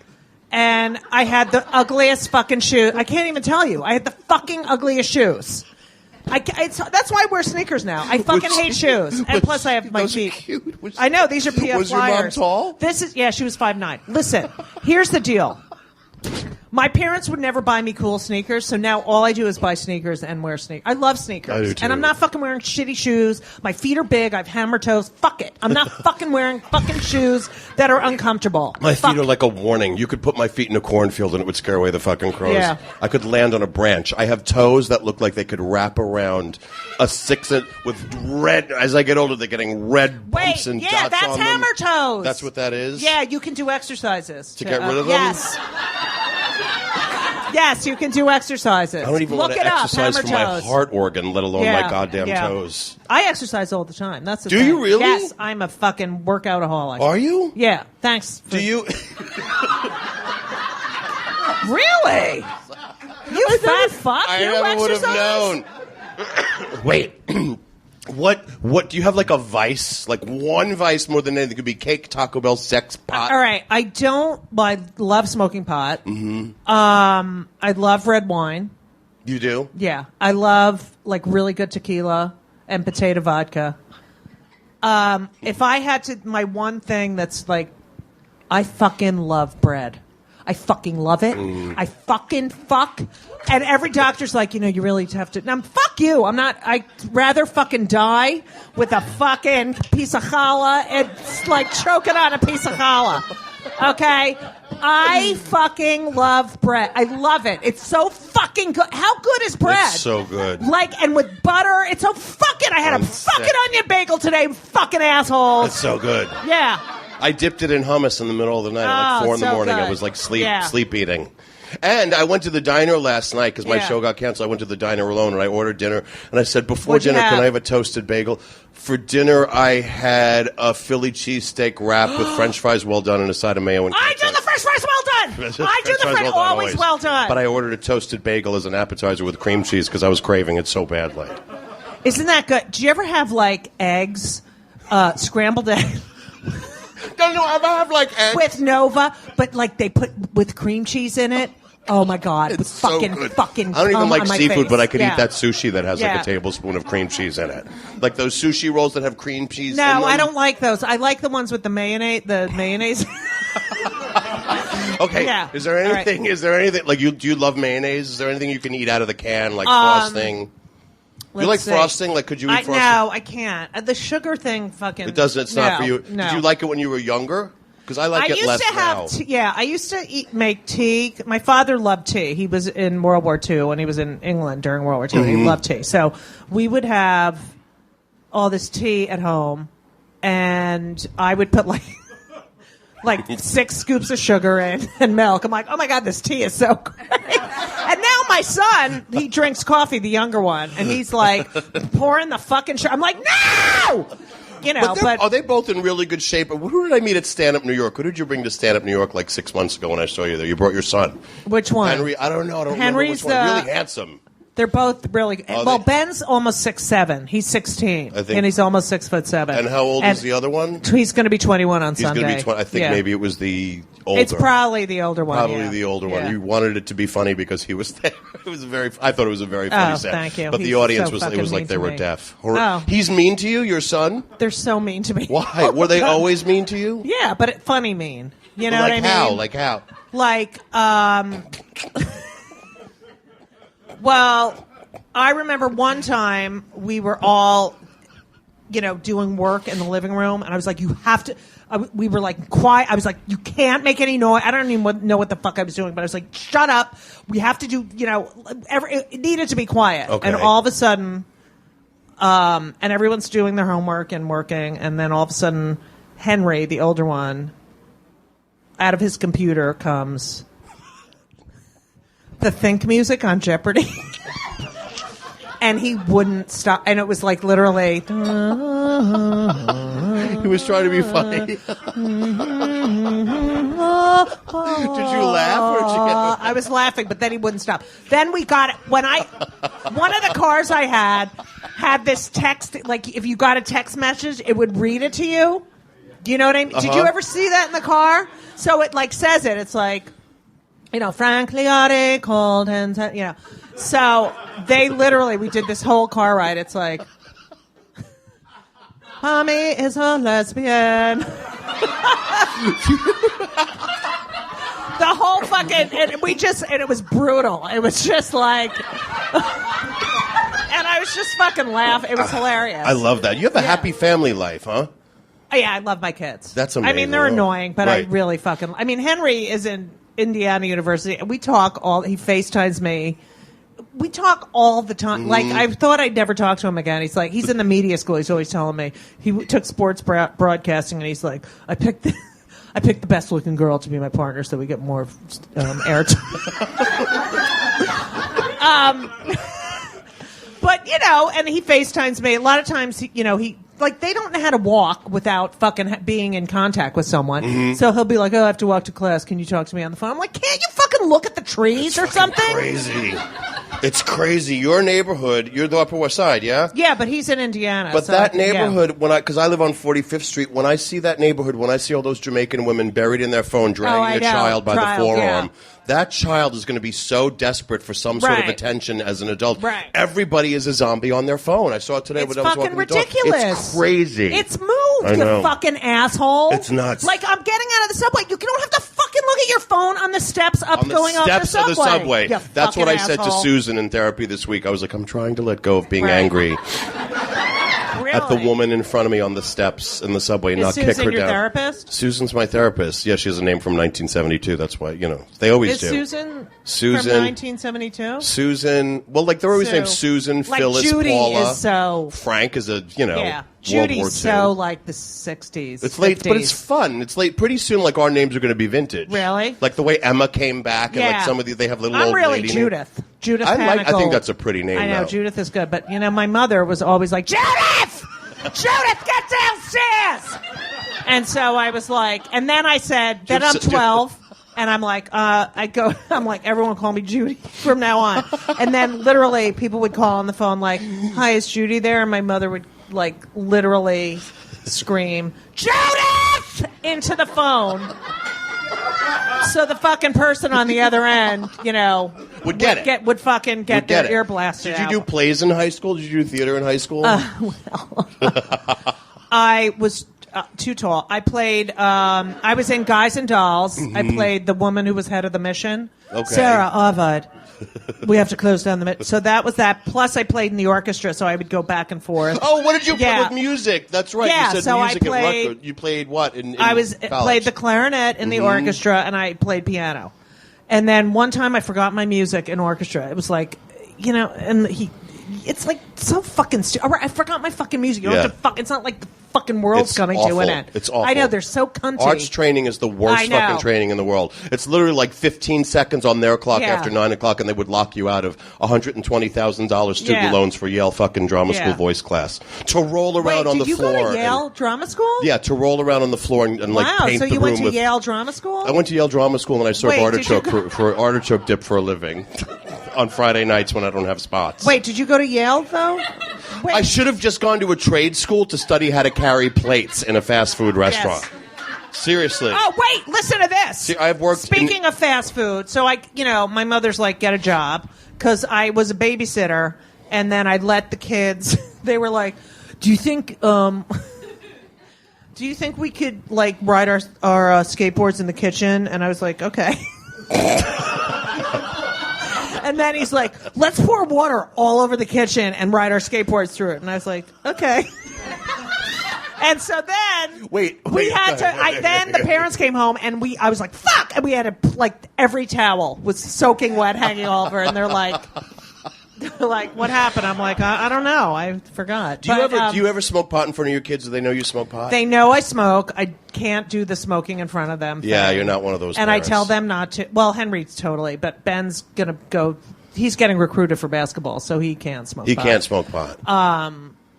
And I had the ugliest fucking shoes. I can't even tell you. I had the fucking ugliest shoes. That's why I wear sneakers now. I fucking hate shoes. And plus I have my feet. Cute. I know, these are PF Was Flyers. your mom tall? She was 5'9". Listen, here's the deal. My parents would never buy me cool sneakers, so now all I do is buy sneakers and wear sneakers. I love sneakers. I do too. And I'm not fucking wearing shitty shoes. My feet are big. I have hammer toes. Fuck it. I'm not fucking wearing fucking shoes that are uncomfortable. My feet are like a warning. You could put my feet in a cornfield and it would scare away the fucking crows. Yeah. I could land on a branch. I have toes that look like they could wrap around a 6-inch with red. As I get older, they're getting red bumps and dots on them. that's hammer toes. That's what that is? Yeah, you can do exercises. To get rid of them? Yes. Yes, you can do exercises. I don't even want to exercise for my heart organ, let alone my goddamn toes. I exercise all the time. That's the Do thing. you really? Yes, I'm a fucking workoutaholic. Are you? Yeah, thanks. Do you? Really? You fat fuck? I You never would have exercise? known. Wait. What do you have, like a vice? Like one vice more than anything could be cake, Taco Bell, sex, pot. All right, I love smoking pot. Mm-hmm. I love red wine. You do? Yeah, I love like really good tequila and potato vodka. If I had to, my one thing that's like, I fucking love bread. I fucking love it. I fucking fuck. And every doctor's like, you really have to. Now, fuck you. I'd rather fucking die with a fucking piece of challah and like choking on a piece of challah. Okay? I fucking love bread. I love it. It's so fucking good. How good is bread? It's so good. Like, and with butter, it's so fucking. I had a fucking onion bagel today, fucking assholes. It's so good. Yeah. I dipped it in hummus in the middle of the night at like 4 in the morning. Good. I was like sleep eating. And I went to the diner last night because my show got canceled. I went to the diner alone and I ordered dinner. And I said, before dinner, can I have a toasted bagel? For dinner, I had a Philly cheesesteak wrap with French fries well done and a side of mayo and I do the French fries well done. I do the French fries always well done. But I ordered a toasted bagel as an appetizer with cream cheese because I was craving it so badly. Isn't that good? Do you ever have like eggs, scrambled eggs? No, I have like eggs. With Nova, but like they put with cream cheese in it. Oh my God. It's so good. Fucking I don't even like seafood, face. but I could eat that sushi that has like a tablespoon of cream cheese in it. Like those sushi rolls that have cream cheese in them. No, I don't like those. I like the ones with the mayonnaise. Okay. Yeah. Is there anything like do you love mayonnaise? Is there anything you can eat out of the can like frosting? You like frosting? Like, could you eat frosting? No, I can't. The sugar thing, fucking. It doesn't. It's not for you. No. Did you like it when you were younger? Because I like it less now. I used to make tea. My father loved tea. He was in World War II, and he was in England during World War II. Mm-hmm. He loved tea. So we would have all this tea at home, and I would put like 6 scoops of sugar in and milk. I'm like, oh my God, this tea is so great. And now my son, he drinks coffee, the younger one, and he's like pouring the fucking sugar. I'm like, no! You know, but are they both in really good shape? Who did I meet at Stand Up New York? Who did you bring to Stand Up New York like 6 months ago when I saw you there? You brought your son. Which one? Henry. I don't know. I don't Henry's remember which one. Really handsome. They're both really. Well, Ben's almost 6'7". He's 16, and he's almost 6'7". And how old is the other one? He's going to be 21 on He's Sunday. He's going to be 20. I think maybe it was the older. It's probably the older one. Probably the older one. You wanted it to be funny because he was there. It was I thought it was a very funny set. Thank you. But the audience was like they were deaf. Oh. He's mean to you, your son? They're so mean to me. Why? Were they always mean to you? Yeah, but funny mean. You know what I mean? Like how? Well, I remember one time we were all, doing work in the living room, and I was like, you have to. We were like quiet. I was like, you can't make any noise. I don't even know what the fuck I was doing, but I was like, shut up. We have to do, it needed to be quiet. Okay. And all of a sudden, and everyone's doing their homework and working, and then all of a sudden, Henry, the older one, out of his computer comes the Think music on Jeopardy. And he wouldn't stop. And it was like literally. He was trying to be funny. Did you laugh? Or did you get... I was laughing, but then he wouldn't stop. Then we got it. One of the cars I had this text. Like if you got a text message, it would read it to you. Do you know what I mean? Did you ever see that in the car? So it like says it. It's like, Frank Liotti called and, So we did this whole car ride. It's like, Mommy is a lesbian. The whole fucking, and it was brutal. It was just like, and I was just fucking laughing. It was hilarious. I love that. You have a happy family life, huh? Yeah, I love my kids. That's amazing. I mean, they're annoying, but right. I really fucking, Henry is in Indiana University, and we talk he FaceTimes me. We talk all the time. Like, I thought I'd never talk to him again. He's like, he's in the media school. He's always telling me. He took sports broadcasting, and he's like, I picked the best looking girl to be my partner so we get more airtime. But, and he FaceTimes me. A lot of times, he they don't know how to walk without fucking being in contact with someone. Mm-hmm. So he'll be like, I have to walk to class. Can you talk to me on the phone? I'm like, can't you fucking look at the trees or something? Crazy. It's crazy. Your neighborhood, you're the Upper West Side, yeah? Yeah, but he's in Indiana. But so that neighborhood, because I live on 45th Street, when I see that neighborhood, when I see all those Jamaican women buried in their phone, dragging a child by the forearm, that child is going to be so desperate for some sort of attention as an adult. Right. Everybody is a zombie on their phone. I saw it today when I was walking the dog. It's fucking ridiculous. It's crazy. It's moved, you fucking asshole. It's nuts. Like, I'm getting out of the subway. You don't have to fucking look at your phone on the steps going off the subway. Of the subway. That's what I said to asshole. Susan in therapy this week. I was like, I'm trying to let go of being angry. Really? At the woman in front of me on the steps in the subway, not kick her down. Is Susan your therapist? Susan's my therapist. Yeah, she has a name from 1972. That's why, they always do. Susan from 1972? Susan, well, like, they're always named Susan, like Phyllis, Judy Paula. Is so... Frank is a, Yeah. World War II. Judy's so like the 60s. It's late, 50s. but it's fun. It's late. Pretty soon, like, our names are going to be vintage. Really? Like the way Emma came back, and like some of they have little I'm old really lady Judith. names. Judith I Panicle. think that's a pretty name. I know, though. Judith is good, but my mother was always like, Judith! Judith, get downstairs! And so I was like, and then I said, then I'm 12. And I'm like, I'm like, everyone call me Judy from now on. And then literally people would call on the phone like, hi, is Judy there? And my mother would like literally scream, Judith! Into the phone. So the fucking person on the other end, would get it. Would fucking get their ear blasted Did you do plays in high school? Did you do theater in high school? Well, I was too tall. I played. I was in Guys and Dolls. Mm-hmm. I played the woman who was head of the mission. Okay. Sarah, Ovid. We have to close down the... So that was that. Plus, I played in the orchestra, so I would go back and forth. Oh, what did you play Yeah. with music? That's right. Yeah, You said so I music played- at Rutgers. You played what in I college? played the clarinet in the orchestra, and I played piano. And then one time I forgot my music in orchestra. It was like, and it's like so fucking stupid. I forgot my fucking music. You don't have to it's not like the fucking world's It's coming awful. to an end. It's awful. I know, they're so cunty. Arts training is the worst I know. fucking training in the world. It's literally like 15 seconds on their clock Yeah. after 9 o'clock, and they would lock you out of $120,000 student Yeah. loans for Yale fucking drama school Yeah. voice class. To roll around Wait, on the did you floor. go to Yale Drama School? Yeah, to roll around on the floor and like Wow, paint so the you room went to with. Yale Drama School? I went to Yale Drama School and I served Wait, did you artichoke for artichoke dip for a living on Friday nights when I don't have spots. Wait, did you go to Yale, though? Wait. I should have just gone to a trade school to study how to carry plates in a fast food restaurant. Seriously. Oh, wait, listen to this. See, I've worked Speaking of fast food, so my mother's like, get a job, because I was a babysitter, and then I'd let the kids, they were like, do you think we could, like, ride our skateboards in the kitchen? And I was like, okay. And then he's like, let's pour water all over the kitchen and ride our skateboards through it. And I was like, okay. And so then we had to. Then the parents came home, and I was like, "Fuck!" And we had to, like, every towel was soaking wet, hanging all over. And they're like, "What happened?" I'm like, "I don't know. I forgot." Do you ever smoke pot in front of your kids? Do they know you smoke pot? They know I smoke. I can't do the smoking in front of them. Yeah, thing. you're not one of those. And parents. I tell them not to. Well, Henry's totally, but Ben's gonna go. He's getting recruited for basketball, so he can't smoke. He pot. can't smoke pot.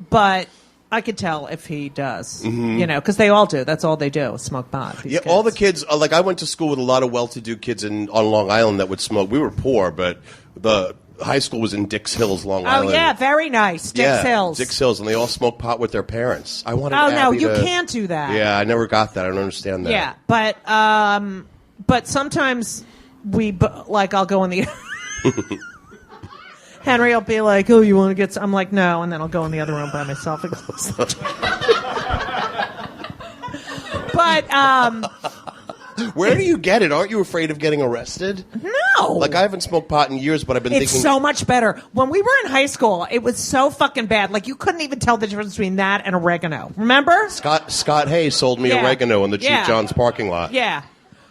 But I could tell if he does, because they all do. That's all they do, smoke pot. Yeah, all the kids. Like I went to school with a lot of well-to-do kids on Long Island that would smoke. We were poor, but the high school was in Dix Hills, Long Island. Oh yeah, very nice, Dix Hills. Dix Hills, and they all smoke pot with their parents. I wanted. Oh no, Abby you to- can't do that. Yeah, I never got that. I don't understand that. Yeah, but sometimes I'll go in the. Henry will be like, "Oh, you want to get?" I'm like, "No," and then I'll go in the other room by myself and close the door. But Where do you get it? Aren't you afraid of getting arrested? no, Like I haven't smoked pot in years, but I've been it's thinking. so much better. When we were in high school, it was so fucking bad. Like you couldn't even tell the difference between that and oregano. Remember? Scott Hayes sold me Yeah. oregano in the Chief Yeah. John's parking lot. Yeah.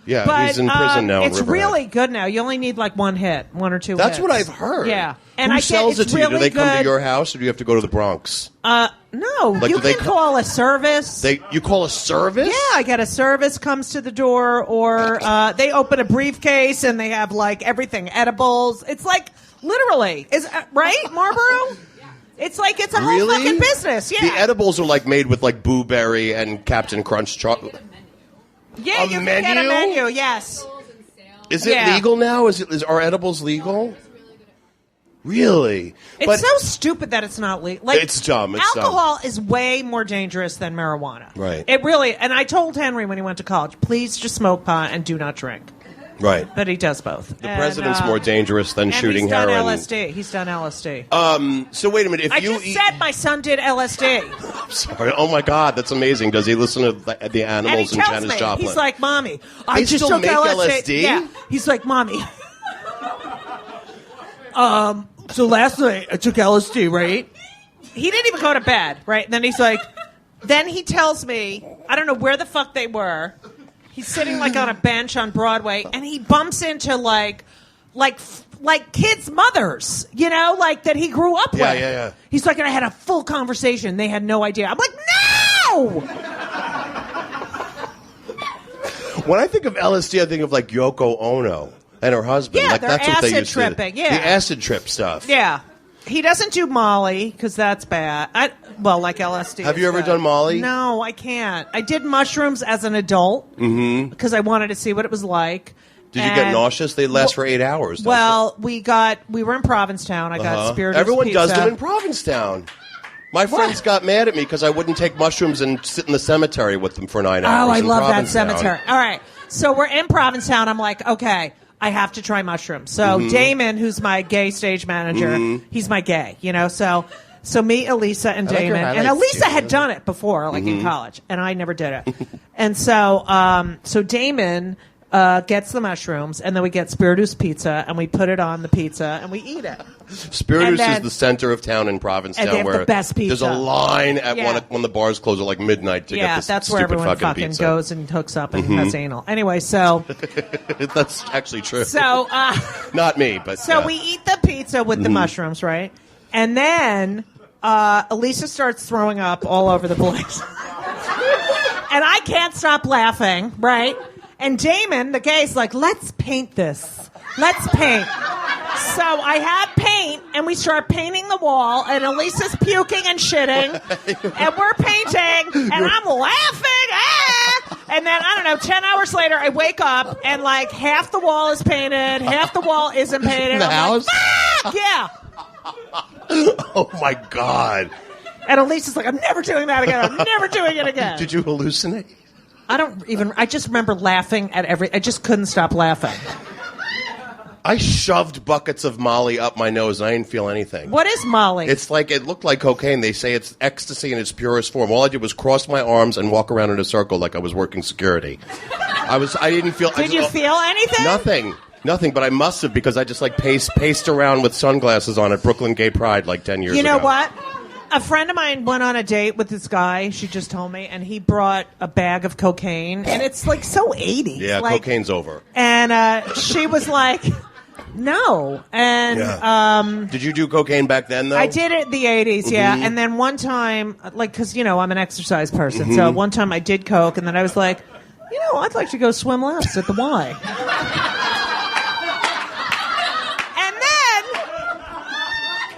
Yeah, But he's in prison now. in it's Riverhead. really good now. You only need like one or two. That's hits. what I've heard. Yeah, Who sells it to you? Do they come to your house, or do you have to go to the Bronx? No, Like, you do they can call a service. You call a service? Yeah, I get a service comes to the door, or they open a briefcase and they have like everything, edibles. It's like literally, right, Marlboro? It's like it's a whole Really? fucking business. Yeah, The edibles are like made with like Boo Berry and Captain Crunch chocolate. yeah, a you can get a menu? menu. Yes, Is it Yeah. legal now? Are edibles legal? Really? it's so stupid that it's not legal. Like It's dumb. It's dumb. alcohol is way more dangerous than marijuana. Right. It really. And I told Henry when he went to college, please just smoke pot and do not drink. Right. But he does both. The president's more dangerous than and shooting he's done heroin. LSD. He's done LSD. So wait a minute. If I you just eat, said my son did LSD. sorry. Oh my God, that's amazing. Does he listen to the And he Animals and tells Janis me, Joplin? he's like, Mommy, I They just still took make LSD. LSD? Yeah. He's like, Mommy. So last night I took LSD, right? He didn't even go to bed, right? And then he's like, then he tells me, I don't know where the fuck they were. He's sitting like on a bench on Broadway, and he bumps into like kids' mothers, like that he grew up with. Yeah. He's like, and I had a full conversation. They had no idea. I'm like, no! When I think of LSD, I think of like Yoko Ono and her husband. Yeah, like they're that's what they acid used tripping, to. yeah. The acid trip stuff. Yeah. He doesn't do Molly, because that's bad. Like LSD. Have is you ever good. done Molly? No, I can't. I did mushrooms as an adult because I wanted to see what it was like. Did you get nauseous? They last for 8 hours. don't Well, we were in Provincetown. I they? got Spiritus Everyone pizza. does them in Provincetown. My friends got mad at me because I wouldn't take mushrooms and sit in the cemetery with them for 9 hours. Oh, I in love that Provincetown. cemetery. All right. So we're in Provincetown. I'm like, okay, I have to try mushrooms. So Damon, who's my gay stage manager, he's my gay, So me, Elisa, and I like your Damon. And highlights, Elisa too. had done it before, like in college, and I never did it. And so Damon gets the mushrooms, and then we get Spiritus pizza, and we put it on the pizza, and we eat it. Spiritus then- is the center of town in Provincetown, and they have where the best pizza. there's a line at Yeah. when the bars close at like midnight to get this that's stupid where everyone fucking pizza. goes and hooks up and has anal. Anyway, so That's actually true. so Not me, but yeah. we eat the pizza with the mushrooms, right? And then Elisa starts throwing up all over the place. And I can't stop laughing, right? And Damon, the gay's like, let's paint this. Let's paint. So I had paint, and we start painting the wall, and Elisa's puking and shitting, and we're painting, and I'm laughing, and then, I don't know, 10 hours later, I wake up, and like half the wall is painted, half the wall isn't painted. The I'm house? Like, yeah. Oh my God! And Elisa's like, I'm never doing that again. I'm never doing it again. Did you hallucinate? I just remember laughing at I just couldn't stop laughing. I shoved buckets of Molly up my nose, and I didn't feel anything. What is Molly? It looked like cocaine. They say it's ecstasy in its purest form. All I did was cross my arms and walk around in a circle like I was working security. I didn't feel. Did you feel anything? Nothing, but I must have, because I just like paced around with sunglasses on at Brooklyn Gay Pride like 10 years ago. You know what? A friend of mine went on a date with this guy, she just told me, and he brought a bag of cocaine, and it's like so 80s. Yeah, like, cocaine's over. And she was like, no. And did you do cocaine back then, though? I did it in the 80s, yeah. And then one time, like, because, I'm an exercise person, so one time I did coke, and then I was like, I'd like to go swim laps at the Y.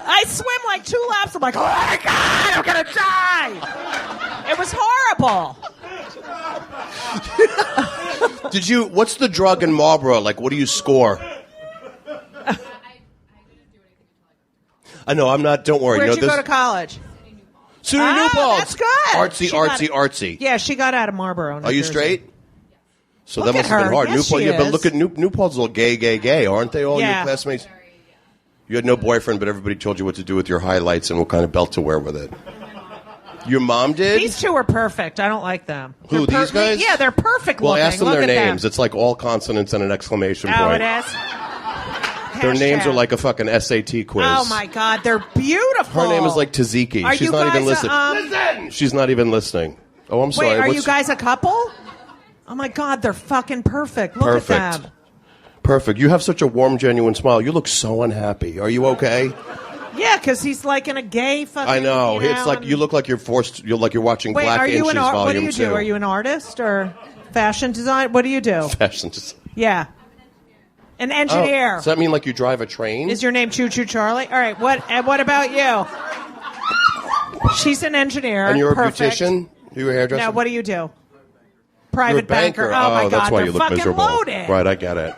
I swim like 2 laps. I'm like, oh my God, I'm going to die. It was horrible. What's the drug in Marlboro? Like, what do you score? I didn't do anything until I know, I'm not, don't worry. Where'd you go to college? SUNY New Paltz. That's good. Artsy. Yeah, she got out of Marlboro. Are you straight? So Look that must at have been her. hard. Yes, New Paltz, she yeah, but is. look at New Paltz, all gay, aren't they all your classmates? You had no boyfriend, but everybody told you what to do with your highlights and what kind of belt to wear with it. Your mom did? These two are perfect. I don't like them. Who, these guys? Yeah, they're perfect Well, looking. ask them Look their at names. Them. It's like all consonants and an exclamation Oh, point. it is? Their names Hashtag. are like a fucking SAT quiz. Oh, my God. They're beautiful. Her name is like Taziki. Are She's you not even guys, listening. Listen! She's not even listening. Oh, I'm sorry. Wait, are What's- you guys a couple? Oh, my God. They're fucking perfect. Look at them. Perfect. You have such a warm, genuine smile. You look so unhappy. Are you okay? Yeah, because he's like in a gay fucking. I know. You It's like and- you look like you're forced. You're like you're watching Wait, Black are you Inches an art? What do Volume you 2. do? Are you an artist or fashion design? What do you do? Fashion design. Yeah, an Oh, engineer. does that mean like you drive a train? Is your name Choo Choo Charlie? All right. What about you? She's an engineer. and you're a Perfect. beautician? You're a hairdresser? Now, what do you do? You're a Private banker. Oh my God, that's why they're you look fucking miserable. loaded. Right, I get it.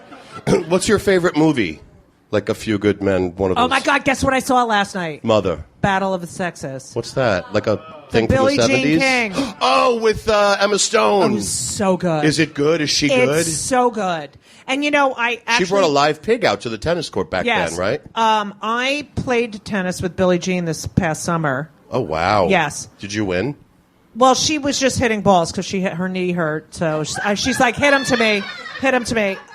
What's your favorite movie? Like A Few Good Men, one of those. Oh my God, guess what I saw last night? Mother. Battle of the Sexes. What's that? Like a thing Billie from the Jean 70s? King. Oh, with Emma Stone. It was so good. Is it good? Is she good? It's so good. And I actually She brought a live pig out to the tennis court back yes. then, right? I played tennis with Billie Jean this past summer. Oh, wow. Yes. Did you win? Well, she was just hitting balls because her knee hurt. So she's like, hit him to me.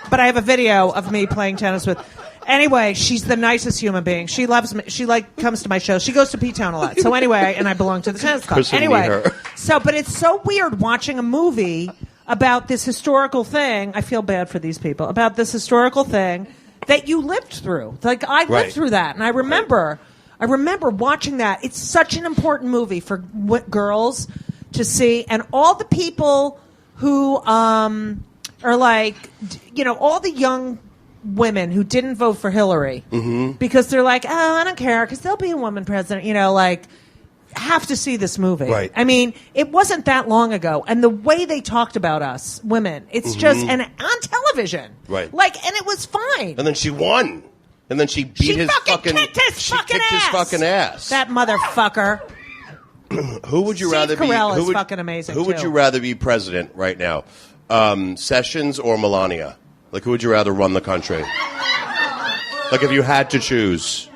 But I have a video of me playing tennis with. Anyway, she's the nicest human being. She loves me. She comes to my shows. She goes to P-Town a lot. So anyway, and I belong to the tennis club. Chris would meet her. But it's so weird watching a movie about this historical thing. I feel bad for these people about this historical thing that you lived through. Like I lived Right. through that, and I remember watching that. It's such an important movie for girls to see, and all the people who are like, all the young women who didn't vote for Hillary because they're like, oh, I don't care because there'll be a woman president, have to see this movie. Right. I mean, it wasn't that long ago, and the way they talked about us women, it's just and on television, Right. and it was fine. And then she won. And then she beat She his fucking kicked his fucking kicked his ass. fucking ass. That motherfucker. Who would you Steve rather be? Carell who is would, fucking amazing, Who would too. you rather be president right now? Sessions or Melania? Like, who would you rather run the country? Like, if you had to choose.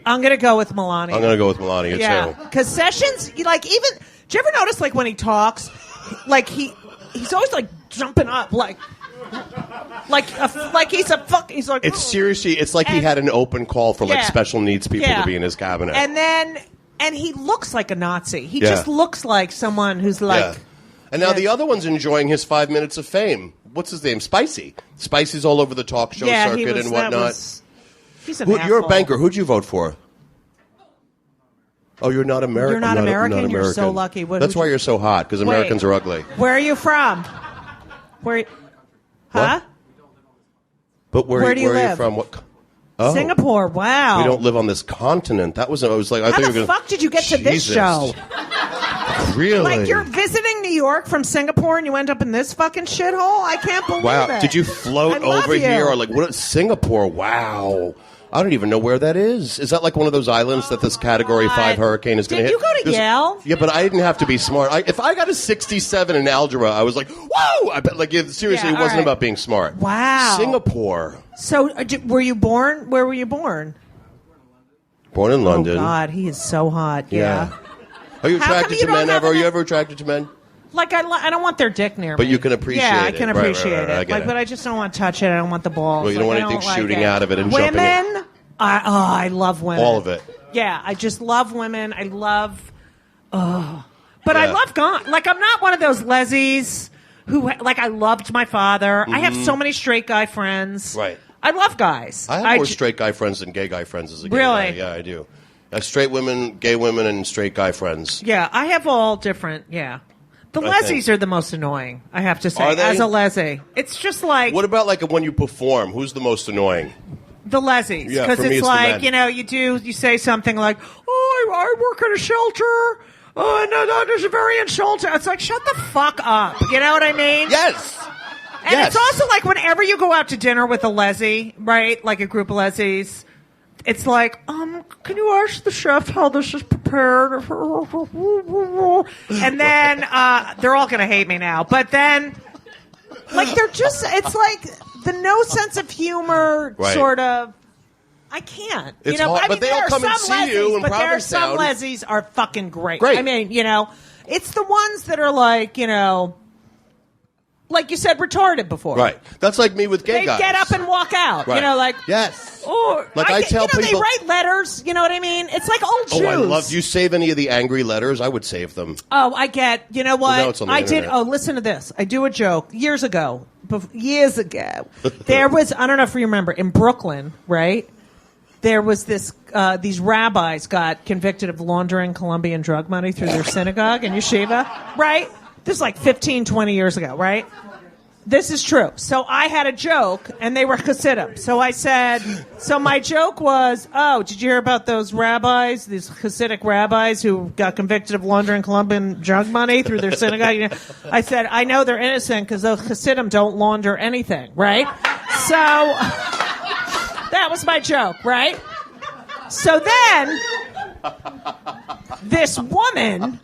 I'm gonna go with Melania. I'm going to go with Melania, Yeah, too. because Sessions, do you ever notice, when he talks, he's always, jumping up like he's a fuck. He's like It's seriously, it's like he had an open call for like Yeah. special needs people Yeah. to be in his cabinet. And he looks like a Nazi. He Yeah. just looks like someone who's like. Yeah. And now Yeah. the other one's enjoying his 5 minutes of fame. What's his name? Spicy. Spicy's all over the talk show Yeah, circuit and whatnot. He's an You're a asshole. banker. Who'd you vote for? Oh, you're not American. You're not American? You're so American. lucky. That's why you're so hot, because Americans are ugly. Where are you from? Where? Huh? But where do you are you live? from? What? Oh. Singapore. Wow. We don't live on this continent. That was. I was like, I How thought the you were gonna, fuck did you get to this Jesus. show? Really? Like you're visiting New York from Singapore and you end up in this fucking shithole? I can't believe Wow. it. Did you float I love over you. here or like what? Singapore. Wow. I don't even know where that is. Is that like one of those islands that this Category 5 hurricane is going to Did hit? you go to Yale? Yeah, but I didn't have to be smart. If I got a 67 in algebra, I was like, whoa! I bet, like, seriously, Yeah, it wasn't all right. about being smart. Wow. Singapore. So, were you born? Where were you born? Born in London. Oh God, he is so hot. Yeah. Are you How come attracted you to men don't have ever? Are you enough- ever attracted to men? Like I don't want their dick near me. But you can appreciate Yeah, I it. can Right, right, appreciate right, I it. get Like, it. but I just don't want to touch it. I don't want the balls. Well, you don't Like, want I anything like shooting it. out of it and jumping women. I love women. All of it. Yeah, I just love women. I love. But I Yeah. love God. Like I'm not one of those lesies who like I loved my father. I have so many straight guy friends. Right. I love guys. I have more straight guy friends than gay guy friends as a gay Really? guy. Yeah, I do. Straight women, gay women, and straight guy friends. Yeah, I have all different. Yeah. The I lesies think. are the most annoying, I have to say, Are they? as a lesi. It's just like What about like when you perform? Who's the most annoying? the lesies. Yeah, Because for me, it's it's the like, men. you say something like, oh, I work at a shelter. Oh, no, this is very insulting. It's like, shut the fuck up. You know what I mean? Yes. And yes. it's also like whenever you go out to dinner with a lesi, right? Like a group of lesies, it's like, can you ask the chef how this is prepared? And then they're all going to hate me now. But then, like, they're just, it's like the no sense of humor Right. sort of. I can't. It's hard, but they all there are come and some see you in but there are some Provincetown. lesies are fucking great. Great. I mean, it's the ones that are like, like you said, retarded before. Right. That's like me with gay They guys. get up and walk out. Right. like Yes. or Like I tell they people- write letters. You know what I mean? It's like old Jews. Oh, I love. Do you save any of the angry letters? I would save them. Oh, I get. You know what? Well, now it's on the I did. internet. Oh, listen to this. I do a joke years ago. There was. I don't know if you remember in Brooklyn, right? There was this. These rabbis got convicted of laundering Colombian drug money through their synagogue in yeshiva, right? This is like 15, 20 years ago, right? This is true. So I had a joke, and they were Hasidim. So I said, so my joke was, oh, did you hear about those rabbis, these Hasidic rabbis who got convicted of laundering Colombian drug money through their synagogue? I said, I know they're innocent because those Hasidim don't launder anything, right? So that was my joke, right? So then this woman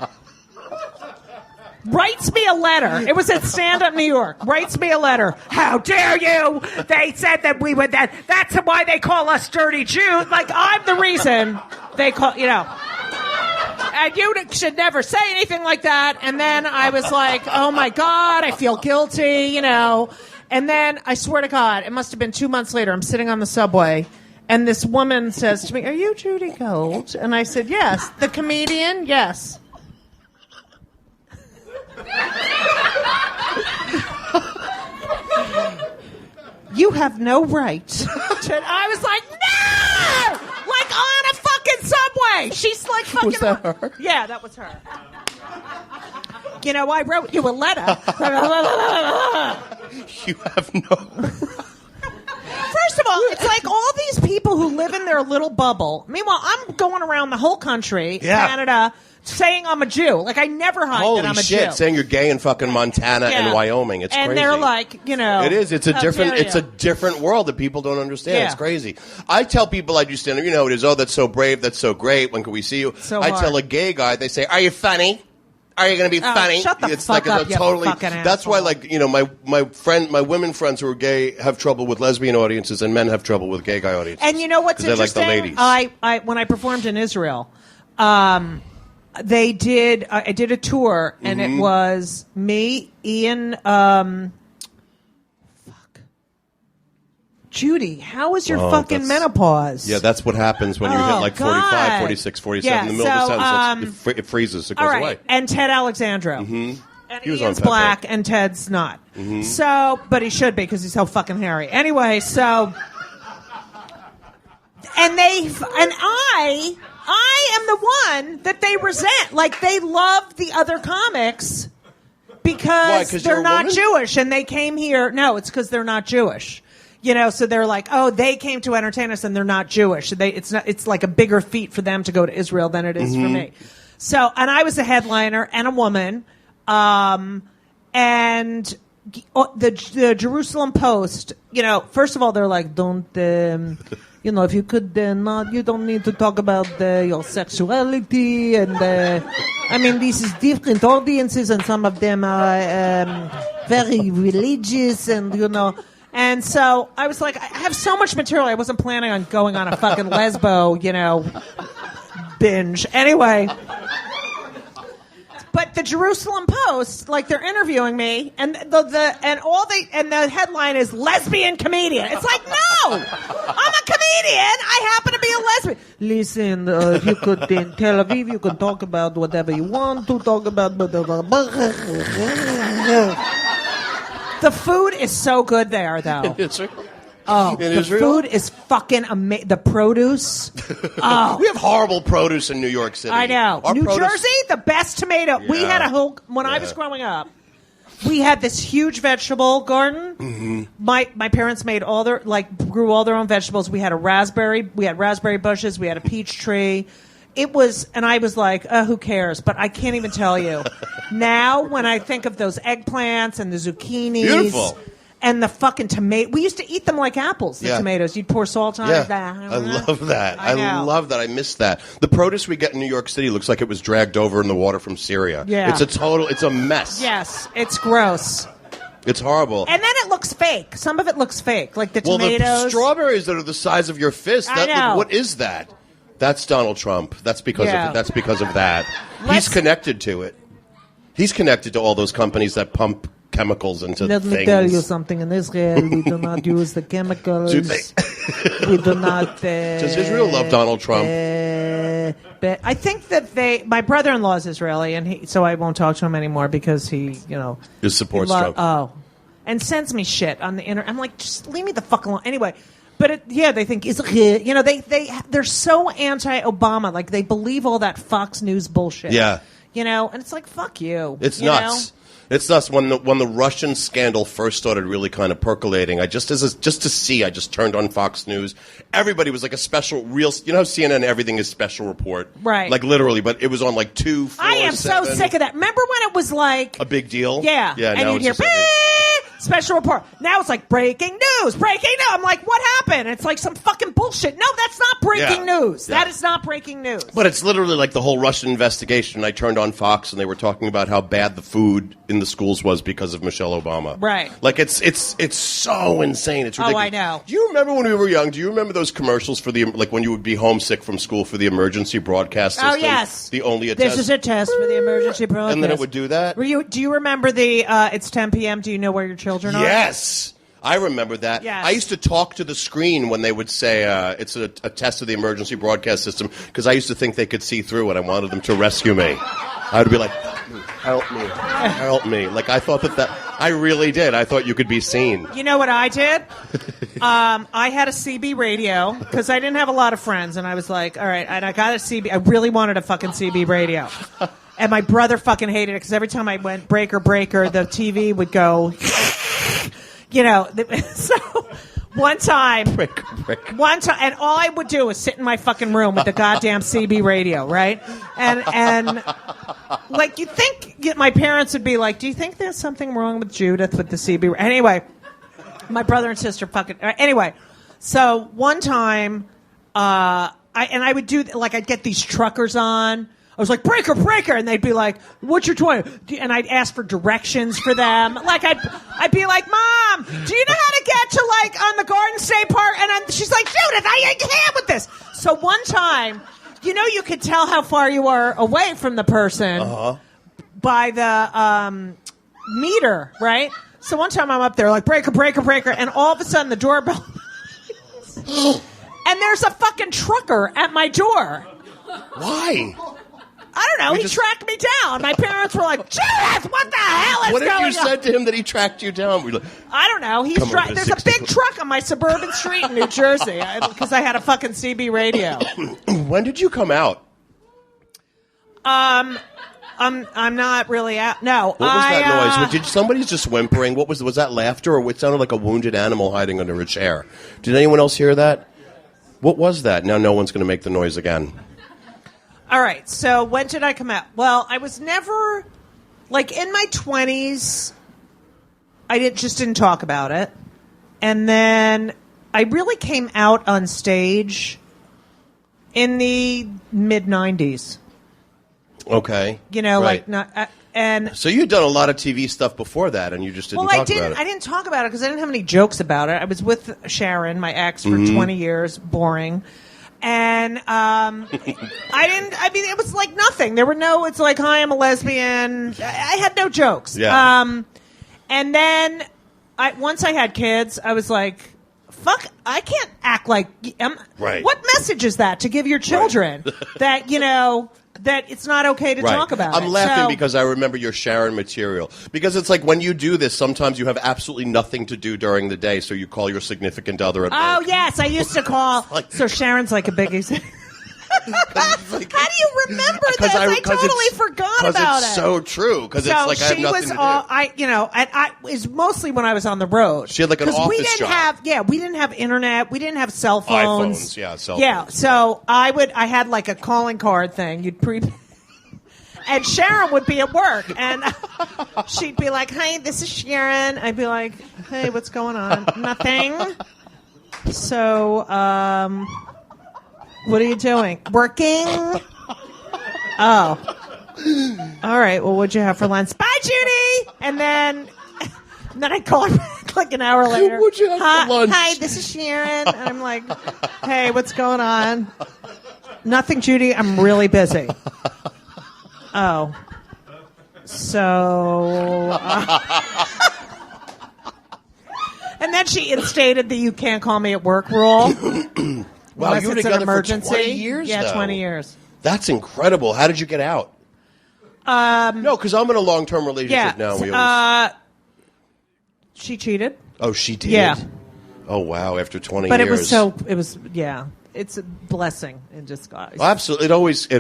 writes me a letter. It was at Stand Up New York. Writes me a letter. How dare you? They said that we would that. That's why they call us dirty Jews. Like I'm the reason they call. And you should never say anything like that. And then I was like, oh my God, I feel guilty. And then I swear to God, it must have been 2 months later. I'm sitting on the subway. And this woman says to me, are you Judy Gold? And I said, yes. The comedian? Yes. You have no right. I was like, no! Like on a fucking subway. She's like fucking. Was that her? Yeah, that was her. I wrote you a letter. You have no. First of all, it's like all these people who live in their little bubble. Meanwhile, I'm going around the whole country, Yeah. Canada, saying I'm a Jew. Like I never hide Holy that I'm a shit! Jew. Saying you're gay in fucking Montana Yeah. and Wyoming. It's and crazy. they're like, It is. It's a how different. dare It's you? a different world that people don't understand. Yeah. It's crazy. I tell people I do stand up. You know how it is. Oh, that's so brave. That's so great. When can we see you? So I hard. tell a gay guy. They say, "Are you funny? Are you going to be funny?" shut the it's fuck like up, a you totally. fucking That's why, asshole. my women friends who are gay have trouble with lesbian audiences, and men have trouble with gay guy audiences. And you know what's 'Cause they like the interesting? ladies. I when I performed in Israel, I did a tour, and Mm-hmm. it was me, Ian Judy, how is your fucking menopause? Yeah, that's what happens when you hit like 45, God. 46, 47. In the middle of the sentence, it freezes. It goes away. And Ted Alexandro. Mm-hmm. And he was Ian's on Pepe. black and Ted's not. Mm-hmm. So, but he should be because he's so fucking hairy. Anyway, so... And I am the one that they resent. Like, they love the other comics because they're not Jewish, and they came here. No, it's because they're not Jewish. You know, so they're like, oh, they came to entertain us, and they're not Jewish. It's like a bigger feat for them to go to Israel than it is for me. So, and I was a headliner and a woman, and the Jerusalem Post. You know, first of all, they're like, don't. You know, if you could not, you don't need to talk about your sexuality. And I mean, this is different audiences, and some of them are very religious, and you know. And so I was like, I have so much material. I wasn't planning on going on a fucking lesbo, you know, binge. Anyway. But the Jerusalem Post, like, they're interviewing me, and the headline is lesbian comedian. It's like, no, I'm a comedian. I happen to be a lesbian. Listen, if you could in Tel Aviv, you can talk about whatever you want to talk about. The food is so good there, though. Oh, the food is fucking amazing. The produce. Oh. We have horrible produce in New York City. I know. New Jersey, the best tomato. Yeah. We had a whole, when I was growing up, we had this huge vegetable garden. Mm-hmm. My parents made grew all their own vegetables. We had raspberry bushes. We had a peach tree. It was, and I was like, who cares? But I can't even tell you. Now, when I think of those eggplants and the zucchinis. Beautiful. And the fucking tomato. We used to eat them like apples, the tomatoes. You'd pour salt on it. I love that. I love that. I miss that. The produce we get in New York City looks like it was dragged over in the water from Syria. Yeah. It's a mess. Yes, it's gross. It's horrible. And then it looks fake. Some of it looks fake, like the tomatoes. Well, the strawberries that are the size of your fist. I know. What is that? That's Donald Trump. That's because of that. He's connected to it. He's connected to all those companies that pump chemicals into things. Let me tell you something. In Israel, we do not use the chemicals. We do not. Does Israel love Donald Trump? But I think that my brother-in-law is Israeli, and so I won't talk to him anymore because he supports Trump. Oh, and sends me shit on the internet. I'm like, just leave me the fuck alone. Anyway. But they think Israel. You know, they're so anti-Obama. Like, they believe all that Fox News bullshit. Yeah. You know, and it's like, fuck you. It's nuts. Know? It's nuts. When the Russian scandal first started really kind of percolating, I just turned on Fox News. Everybody was like a special CNN, everything is special report. Right. Like, literally, but it was on like 2, 4, I am 7. so sick of that. Remember when it was like a big deal? Yeah. Yeah. And now you'd hear special report. Now it's like breaking news. I'm like, what happened? It's like some fucking bullshit. No, that's not breaking news. Yeah. That is not breaking news. But it's literally like the whole Russian investigation. I turned on Fox and they were talking about how bad the food in the schools was because of Michelle Obama. Right. Like, it's so insane. It's ridiculous. Oh, I know. Do you remember when we were young? Do you remember those commercials for when you would be homesick from school for the emergency broadcast system? Oh, yes. The only This is a test for the emergency broadcast. And then it would do that? Do you remember it's 10 p.m. Do you know where your children are? Yes. I remember that. Yes. I used to talk to the screen when they would say it's a test of the emergency broadcast system because I used to think they could see through and I wanted them to rescue me. I would be like, help me, help me. Like, I thought that I really did. I thought you could be seen. You know what I did? I had a CB radio because I didn't have a lot of friends, and I was like, all right, and I got a CB. I really wanted a fucking CB radio. And my brother fucking hated it because every time I went breaker, the TV would go... You know, so one time, and all I would do was sit in my fucking room with the goddamn CB radio, right? And like, you think my parents would be like, do you think there's something wrong with Judith with the CB? Anyway, my brother and sister anyway, so one time, I would do, like, I'd get these truckers on. I was like, breaker, and they'd be like, what's your 20? And I'd ask for directions for them. Like, I'd be like, Mom, do you know how to get to, like, on the Garden State Park? And she's like, Judith, I can't with this. So one time, you could tell how far you are away from the person by the meter, right? So one time I'm up there, like, breaker, and all of a sudden the doorbell And there's a fucking trucker at my door. Why? I don't know. He tracked me down. My parents were like, Judith, what the hell is What going on? if you said to him that he tracked you down? Like, I don't know. There's a big truck on my suburban street in New Jersey because I had a fucking CB radio. When did you come out? I'm not really out. No. What was that noise? Somebody's just whimpering. Was that laughter, or it sounded like a wounded animal hiding under a chair? Did anyone else hear that? What was that? Now no one's going to make the noise again. All right. So when did I come out? Well, I was never like in my 20s. I didn't talk about it, and then I really came out on stage in the mid 90s. Okay. Right. Like not and. So you'd done a lot of TV stuff before that, and you just didn't talk about it. I didn't talk about it because I didn't have any jokes about it. I was with Sharon, my ex, for 20 years, boring. And it was like nothing. There were no, it's like, hi, I'm a lesbian. I had no jokes. Yeah. And then once I had kids, I was like, fuck, I can't act like, right. What message is that to give your children that, that it's not okay to talk about I'm laughing because I remember your Sharon material. Because it's like when you do this, sometimes you have absolutely nothing to do during the day, so you call your significant other at work. Oh, yes, I used to call. So Sharon's like a big example. How do you remember this? I totally forgot about it. Because it's so true. Because it's like I have nothing to do. It was mostly when I was on the road. She had like an office job. We didn't have internet. We didn't have cell phones. iPhones, cell phones. Yeah, so I had like a calling card thing. And Sharon would be at work, and she'd be like, "Hi, this is Sharon." I'd be like, "Hey, what's going on?" Nothing. So, what are you doing? Working? Oh. All right. Well, what'd you have for lunch? Bye, Judy! And then I call her back like an hour later. What'd you have for lunch? Hi, this is Sharon. And I'm like, hey, what's going on? Nothing, Judy. I'm really busy. Oh. So... And then she instated the "you can't call me at work" rule. Wow, you were together an emergency. for 20 years, Yeah, though. 20 years. That's incredible. How did you get out? No, because I'm in a long-term relationship now. She cheated. Oh, she did? Yeah. Oh, wow, after 20 But years. It's a blessing in disguise. Well, absolutely. It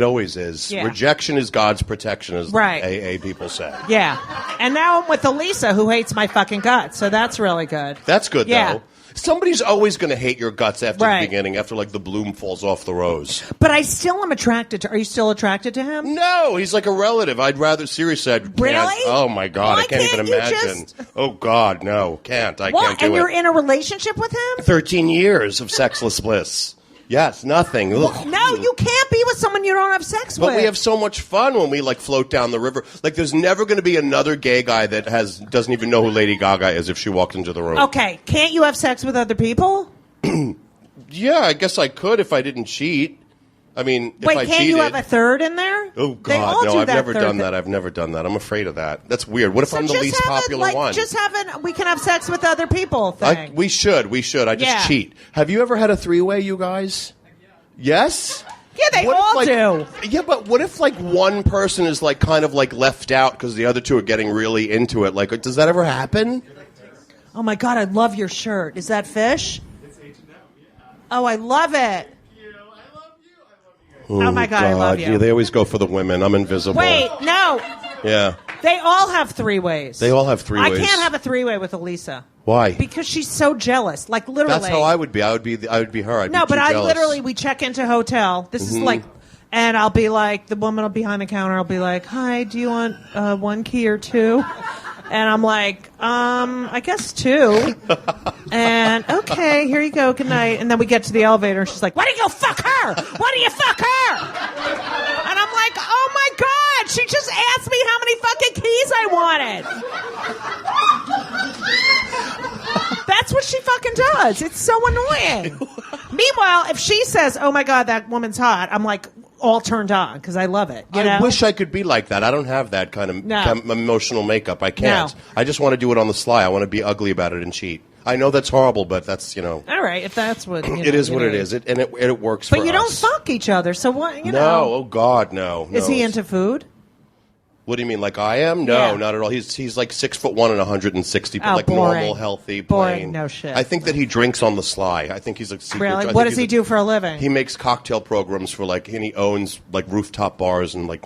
always is. Yeah. Rejection is God's protection, as Right. AA people say. Yeah. And now I'm with Elisa, who hates my fucking guts, so that's really good. That's good, Yeah. though. Somebody's always going to hate your guts after Right. the beginning, after, like, the bloom falls off the rose. But I still am attracted to... Are you still attracted to him? No, he's like a relative. I'd rather... Seriously, Really? Oh, my God. Why I can't even can't you imagine. just- Oh, God, no. Can't. I What? can't do And it. you're in a relationship with him? 13 years of sexless bliss. Yes, nothing. Ugh. No, you can't be with someone you don't have sex with. But we have so much fun when we like float down the river. Like, there's never going to be another gay guy that doesn't even know who Lady Gaga is if she walked into the room. Okay, can't you have sex with other people? Yeah, I guess I could if I didn't cheat. I mean, if I Wait, can't cheated, you have a third in there? Oh They all God, no! do I've that never third done thing. that. I've never done that. I'm afraid of that. That's weird. What if So I'm the just least have popular one? we can have sex with other people thing. We should. I just Yeah. cheat. Have you ever had a three-way, you guys? Yes. Yeah, they What if, all like- do. Yeah, but what if like one person is like kind of like left out because the other two are getting really into it? Like, does that ever happen? Oh my God, I love your shirt. Is that fish? It's H&M, yeah. Oh, I love it. I love you. Oh my God, I love you. Yeah, they always go for the women. I'm invisible. Wait, no. Yeah. They all have three ways. They all have three I ways. can't have a three-way with Elisa. Why? Because she's so jealous. Like, literally. That's how I would be. I would be her. I'd No, be but too I jealous. literally, we check into hotel. This is like, and I'll be like, the woman will be behind the counter. I'll be like, hi, do you want one key or two? And I'm like, I guess two. And okay, here you go. Good night. And then we get to the elevator, and she's like, why do you go fuck her? Why do you fuck her? And I'm like, oh my God, she just asked me how many fucking keys I wanted. That's what she fucking does. It's so annoying. Meanwhile, if she says, oh my God, that woman's hot, I'm like all turned on because I love it. You know? I wish I could be like that. I don't have that kind of No. emotional makeup. I can't. No. I just want to do it on the sly. I want to be ugly about it and cheat. I know that's horrible, but that's, All right, if that's what it is what it is. It works for us. But you don't fuck each other, so what? No, oh God, no. Is he into food? What do you mean, like I am? No, Yeah. not at all. He's like 6'1" and 160, but like boring. normal, healthy, Boring, plain. no shit. I think that he drinks on the sly. I think he's like secret. Really? I think What does he's he do for a living? He makes cocktail programs for and he owns like rooftop bars and like.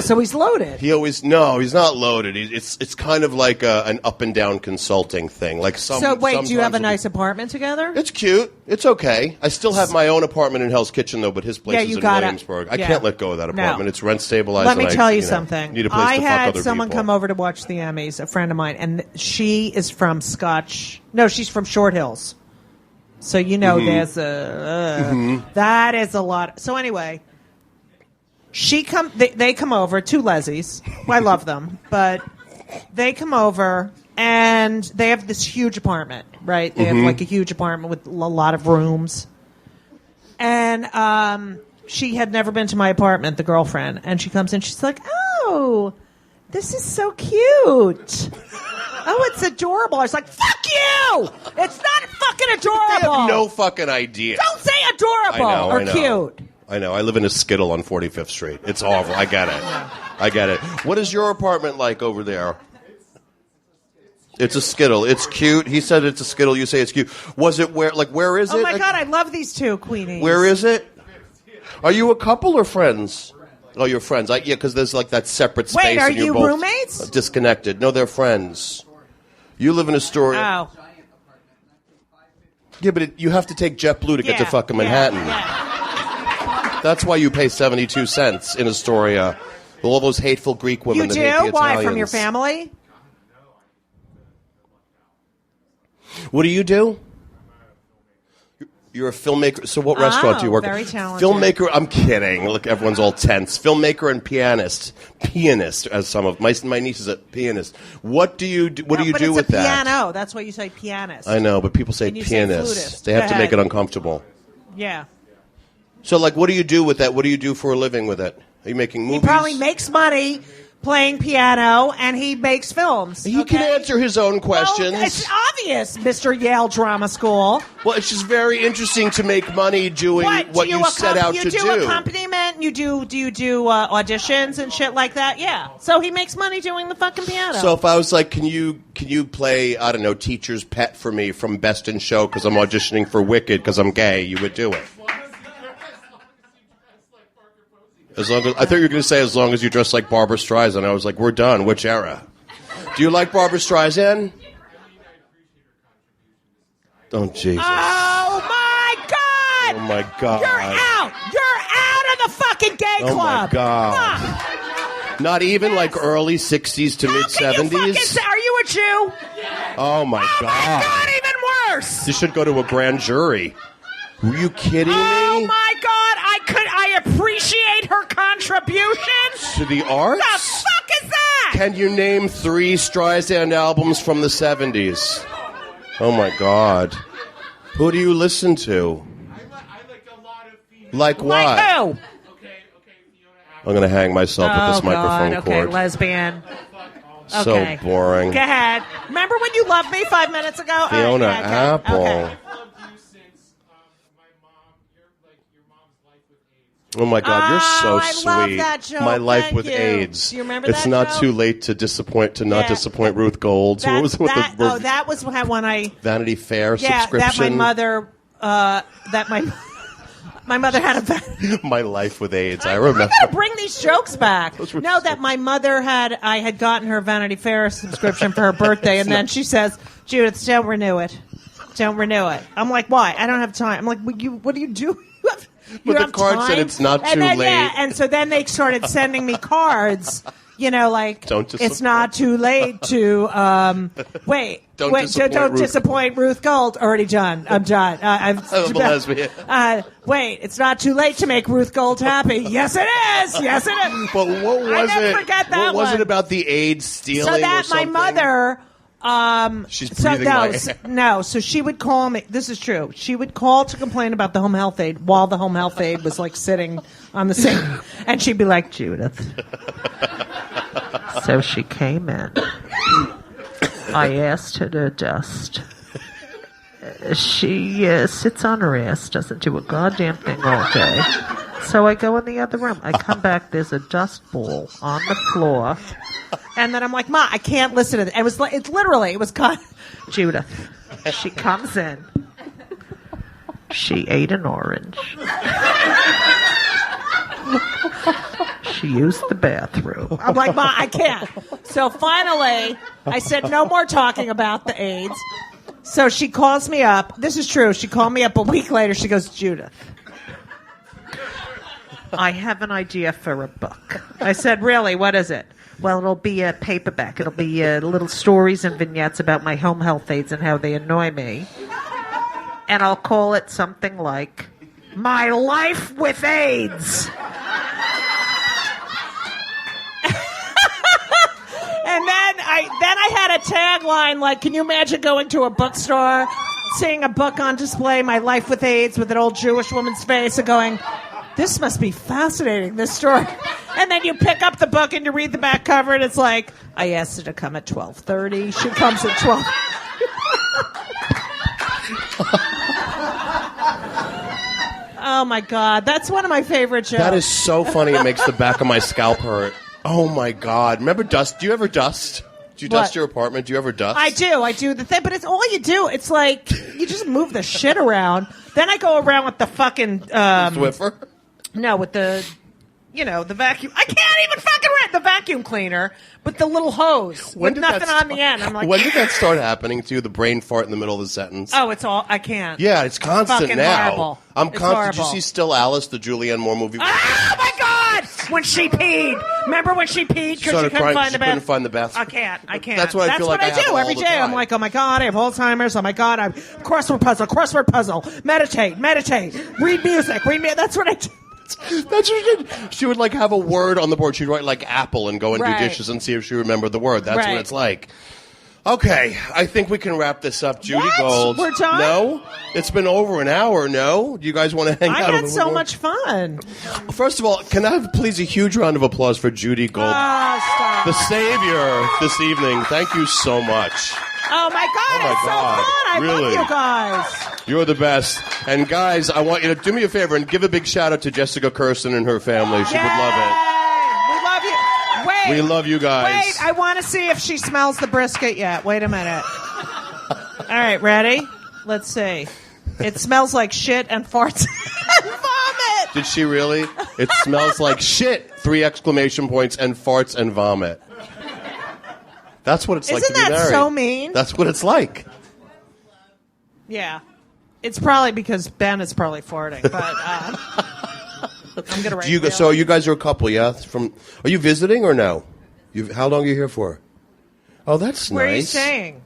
So he's loaded. He's not loaded. It's kind of like an up and down consulting thing. Like So wait, do you have a nice apartment together? It's cute. It's okay. I still have my own apartment in Hell's Kitchen though, but his place is in Williamsburg. I can't let go of that apartment. No. It's rent stabilized. Let me tell you something. Need a place I to fuck had other someone people. come over to watch the Emmys, a friend of mine, and she is from she's from Short Hills. So there's that is a lot. So anyway, they come over, two Leslies. I love them, but they come over and they have this huge apartment, right? They have like a huge apartment with a lot of rooms. And she had never been to my apartment, the girlfriend, and she comes in, she's like, "Oh, this is so cute. Oh, it's adorable." I was like, "Fuck you! It's not fucking adorable." I have no fucking idea. Don't say adorable I know. cute. I know. I live in a skittle on 45th Street. It's awful. I get it. What is your apartment like over there? It's a skittle. It's cute. He said it's a skittle. You say it's cute. Was it where is it? Oh my God, I love these two Queenies. Where is it? Are you a couple or friends? Oh, you're friends. Yeah, because there's like that separate space. Wait, are and you're you both roommates? Disconnected. No, they're friends. You live in Astoria. Oh. Yeah, but you have to take JetBlue to get to fucking Manhattan. Yeah. That's why you pay 72 cents in Astoria. All those hateful Greek women You that hate the do? Why? Italians. From your family? What do you do? You're a filmmaker. So what restaurant do you work at? Very talented. Filmmaker. I'm kidding. Look, everyone's all tense. Filmmaker and pianist. Pianist, as some of my niece is a pianist. What do you do? What do you do with that? It's a piano. That's why you say pianist. I know, but people say And you say pianist. flutist. They have Go to make ahead. it uncomfortable. Yeah. So, like, what do you do with that? What do you do for a living with it? Are you making movies? He probably makes money playing piano, and he makes films. He can answer his own questions. Well, it's obvious, Mr. Yale Drama School. Well, it's just very interesting to make money doing what you set out to do. You do accompaniment. Do you do auditions and shit like that? Yeah. So he makes money doing the fucking piano. So if I was like, can you play, I don't know, teacher's pet for me from Best in Show because I'm auditioning for Wicked because I'm gay, you would do it. As long as I thought you were going to say as long as you dress like Barbara Streisand. I was like, we're done. Which era? Do you like Barbara Streisand? Oh, Jesus. Oh, my God. Oh, my God. You're out. You're out of the fucking gay Oh, club. my God. Fuck. Not even like early 60s to How mid can you 70s? fucking say, are you a Jew? Oh, my Oh, God. my God, even worse. You should go to a grand jury. Were you kidding Oh, me? my God. I appreciate her contributions. To the arts? The fuck is that? Can you name 3 Streisand albums from the 70s? Oh, my God. Who do you listen to? I like a lot of females. Like what? Like who? Okay, Fiona I'm going to hang myself with this microphone God. cord. Okay, lesbian. So Okay. boring. Go ahead. Remember when you loved me 5 minutes ago? All right, Fiona yeah, okay. Apple. Okay. I've loved you since my mom, your mom's life with AIDS. Oh my God, you're so I sweet. love that joke. My life Thank with you. AIDS. Do you remember it's that not joke? too late to not Yeah. disappoint Ruth Gold. So what was it with the that was when I Vanity Fair that subscription? my mother my mother had a My life with AIDS. I remember. I gotta bring these jokes back. Those were No, so- that my mother I had gotten her Vanity Fair subscription for her birthday, and then she says, "Judith, don't renew it. Don't renew it." I'm like, "Why? I don't have time." I'm like, "What do you do?" You But the have card said time? it's not And too then, late. Yeah, and so then they started sending me cards. Like Don't it's not too late to don't disappoint Ruth Gold. Already done. I'm done. I'm a lesbian. Wait, it's not too late to make Ruth Gold happy. Yes, it is. Yes, it is. But what was I never it? forget that what was one. it about the AIDS stealing? So that or something? my mother. She's So breathing no. So she would call me. This is true. She would call to complain about the home health aide while the home health aide was like sitting on the sink, and she'd be like, "Judith." So she came in. I asked her to adjust. She sits on her ass, doesn't do a goddamn thing all day. So I go in the other room. I come back, there's a dust ball on the floor. And then I'm like, Ma, I can't listen to it. It was Judith. She comes in. She ate an orange. She used the bathroom. I'm like, Ma, I can't. So finally, I said, no more talking about the AIDS. So she calls me up. This is true. She called me up a week later. She goes, Judith, I have an idea for a book. I said, really? What is it? Well, it'll be a paperback. It'll be little stories and vignettes about my home health aides and how they annoy me. And I'll call it something like, My Life with AIDS. And then I had a tagline like, can you imagine going to a bookstore, seeing a book on display, My Life with AIDS, with an old Jewish woman's face, and going, this must be fascinating, this story. And then you pick up the book and you read the back cover, and it's like, I asked her to come at 12:30. She comes at 12. Oh, my God. That's one of my favorite jokes. That is so funny. It makes the back of my scalp hurt. Oh, my God. Remember dust? Do you ever dust? Do you dust your apartment? Do you ever dust? I do the thing, but it's all you do. It's like, you just move the shit around. Then I go around with the fucking... Swiffer? No, with the... the vacuum. I can't even fucking rent the vacuum cleaner with the little hose with nothing on the end. I'm like, when did that start happening to you? The brain fart in the middle of the sentence? Oh, it's all. I can't. Yeah, it's constant fucking now. Horrible. I'm it's constant. Did you horrible. see Still Alice, the Julianne Moore movie? Oh my God! When she peed. Remember when she peed because she couldn't find the bathroom? Couldn't find the bathroom. I can't. That's what I feel like I do every day. I'm like, oh my God, I have Alzheimer's. Oh my God, I'm crossword puzzle. Meditate. Read music. That's what I do. That's what she did. She would like have a word on the board. She'd write like apple and go and do dishes and see if she remembered the word. That's what it's like. Okay, I think we can wrap this up. Judy Gold. We're done? No? It's been over an hour, no? Do you guys want to hang out? I had so much fun. First of all, can I have please a huge round of applause for Judy Gold, stop. the savior this evening. Thank you so much. Oh my God, it's so fun. I love you guys. You're the best. And guys, I want you to do me a favor and give a big shout out to Jessica Kirsten and her family. She would love it. We love you. Wait. We love you guys. Wait, I want to see if she smells the brisket yet. Wait a minute. All right, ready? Let's see. It smells like shit and farts and vomit. Did she really? It smells like shit, 3 exclamation points, and farts and vomit. That's what it's like to be married. Isn't that so mean? That's what it's like. Yeah. It's probably because Ben is probably farting, but I'm going to write it. So you guys are a couple, yeah? Are you visiting or no? How long are you here for? Oh, that's Where nice. are you staying?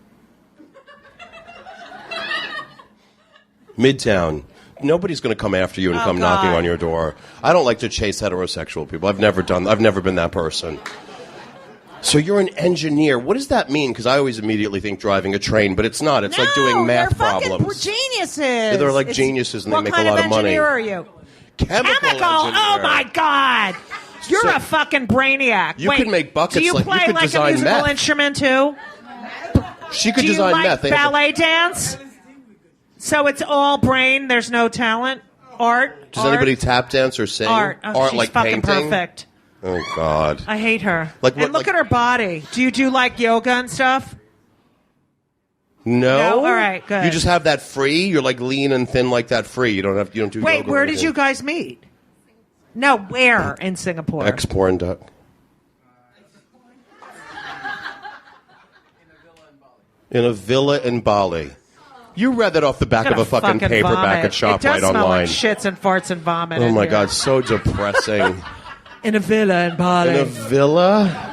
Midtown. Nobody's going to come after you and come knocking on your door. I don't like to chase heterosexual people. I've never been that person. So you're an engineer. What does that mean? Because I always immediately think driving a train, but it's not. It's like doing math problems. They're geniuses. Yeah, they're like geniuses, and they make a lot of money. What kind of engineer are you? Chemical engineer. Oh, my God. You're a fucking brainiac. You could make buckets. Do you like play you could like design a musical meth. instrument, too? She could Do you design like meth. ballet dance? So it's all brain. There's no talent? Art? Does anybody tap dance or sing? Art. Oh, she's like fucking painting? perfect. Oh, God. I hate her. Like what- and look like- at her body. Do you do like yoga and stuff? No? All right, good. You just have that free? You're like lean and thin like that free. You don't do yoga. Wait, or where did anything. you guys meet? No, where in Singapore? Ex-porn duck. In a villa in Bali. You read that off the back of a fucking paperback vomit. at ShopRite It does smell online. like shits and farts and vomit. Oh in my here. God, so depressing. In a villa in Bali. In a villa?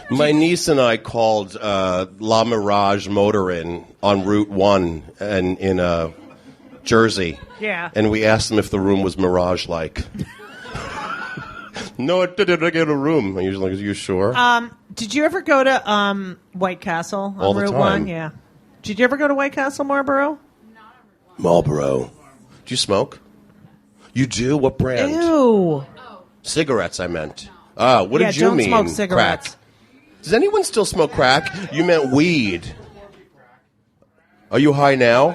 My niece and I called La Mirage Motor Inn on Route 1 and in Jersey. Yeah. And we asked them if the room was Mirage-like. No, it didn't. I get a room. I usually like, are you sure? Did you ever go to White Castle on All the Route time. 1? Yeah. Did you ever go to White Castle, Marlboro? Marlboro. Do you smoke? You do? What brand? Ew. Cigarettes, I meant. What did you don't mean? smoke cigarettes. Crack. Does anyone still smoke crack? You meant weed. Are you high now? No,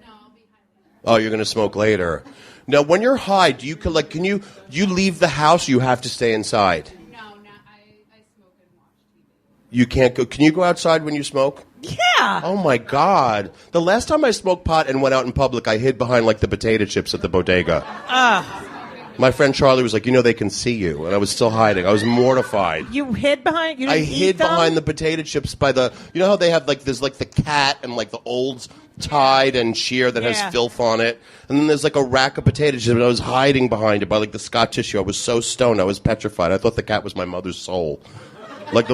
I'll be high. Oh, you're going to smoke later. Now, when you're high, do you leave the house or you have to stay inside? No, not, I smoke and watch TV. You can't go. Can you go outside when you smoke? Yeah. Oh, my God. The last time I smoked pot and went out in public, I hid behind, like, the potato chips at the bodega. My friend Charlie was like, they can see you. And I was still hiding. I was mortified. You hid behind? You didn't I hid eat them? behind the potato chips by the... You know how they have, like, there's, like, the cat and, like, the old Tide and Cheer that has filth on it? And then there's, like, a rack of potato chips, and I was hiding behind it by, like, the Scotch tissue. I was so stoned. I was petrified. I thought the cat was my mother's soul. Like,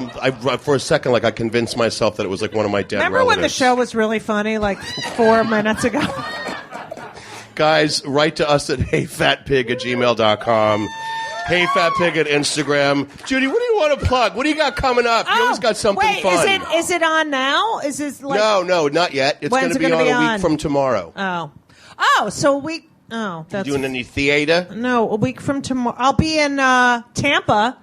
for a second, like, I convinced myself that it was, like, one of my dead Remember relatives. when the show was really funny, like 4 minutes ago? Guys, write to us at heyfatpig@gmail.com. Heyfatpig at Instagram. Judy, what do you want to plug? What do you got coming up? You always got something fun. Is it on now? Is this like... No, not yet. It's going to be on a week from tomorrow. So a week... Oh, that's... You doing any theater? No, a week from tomorrow. I'll be in Tampa.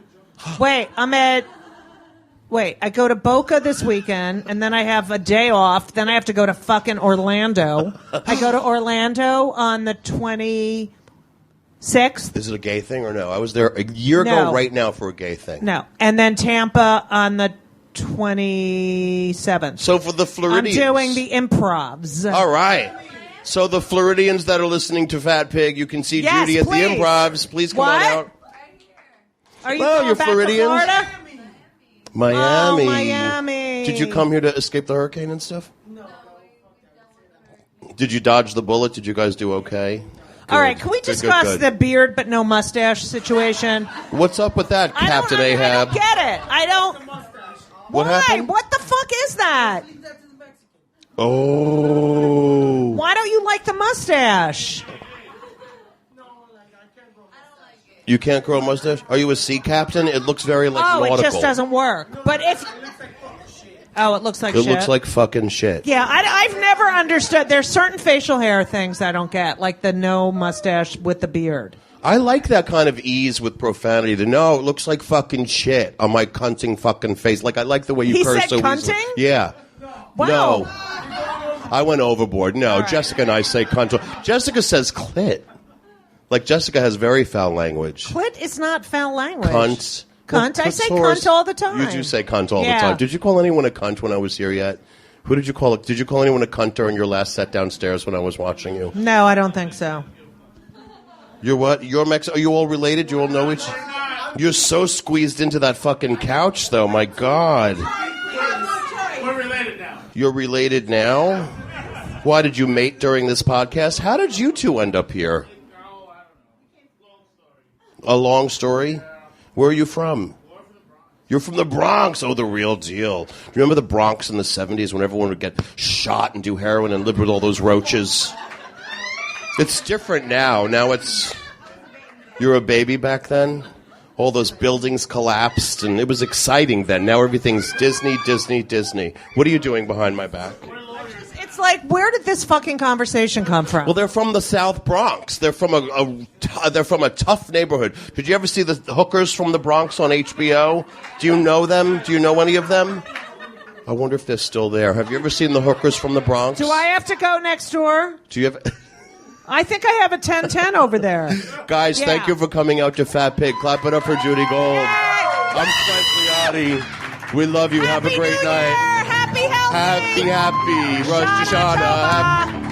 I go to Boca this weekend, and then I have a day off. Then I have to go to fucking Orlando. I go to Orlando on the 26th. Is it a gay thing or no? I was there a year ago right now for a gay thing. No. And then Tampa on the 27th. So for the Floridians. I'm doing the improvs. All right. So the Floridians that are listening to Fat Pig, you can see Judy at the improvs. Please come on out. Are you Hello, going you're back Floridians? to Florida? Miami. Oh, Miami. Did you come here to escape the hurricane and stuff? No. Did you dodge the bullet? Did you guys do okay? All right, can we discuss the beard but no mustache situation? What's up with that, Captain Ahab? I don't get it. I don't... What happened? What the fuck is that? Oh. Why don't you like the mustache? You can't grow a mustache? Are you a sea captain? It looks very nautical. It just doesn't work. But if... Oh, it looks like shit. It looks like fucking shit. Yeah, I've never understood. There's certain facial hair things I don't get, like the no mustache with the beard. I like that kind of ease with profanity. It looks like fucking shit on my cunting fucking face. Like, I like the way you curse so cunting? easily. Yeah. Wow. No. I went overboard. No, right. Jessica and I say cunt. Jessica says clit. Like, Jessica has very foul language. Clit is not foul language. Cunt. Cunt. I say cunt all the time. You do say cunt all the time. Did you call anyone a cunt when I was here yet? Who did you call? Did you call anyone a cunt during your last set downstairs when I was watching you? No, I don't think so. You're what? You're Mexican? Are you all related? You all know each? You're so squeezed into that fucking couch, though. My God. We're related now. You're related now? Why did you mate during this podcast? How did you two end up here? A long story? Where are you from? You're from the Bronx. Oh, the real deal. Do you remember the Bronx in the 70s when everyone would get shot and do heroin and live with all those roaches? It's different now. Now it's... You're a baby back then? All those buildings collapsed, and it was exciting then. Now everything's Disney, Disney, Disney. What are you doing behind my back? It's like, where did this fucking conversation come from? Well, they're from the South Bronx. They're from a tough neighborhood. Did you ever see the hookers from the Bronx on HBO? Do you know them? Do you know any of them? I wonder if they're still there. Have you ever seen the hookers from the Bronx? Do I have to go next door? Do you have... I think I have a 1010 over there. Guys, thank you for coming out to Fat Pig. Clap it up for Judy Gold. Yay! I'm Frank Liotti. We love you. Have a great night. Happy, healthy. Happy. Rosh Hashanah.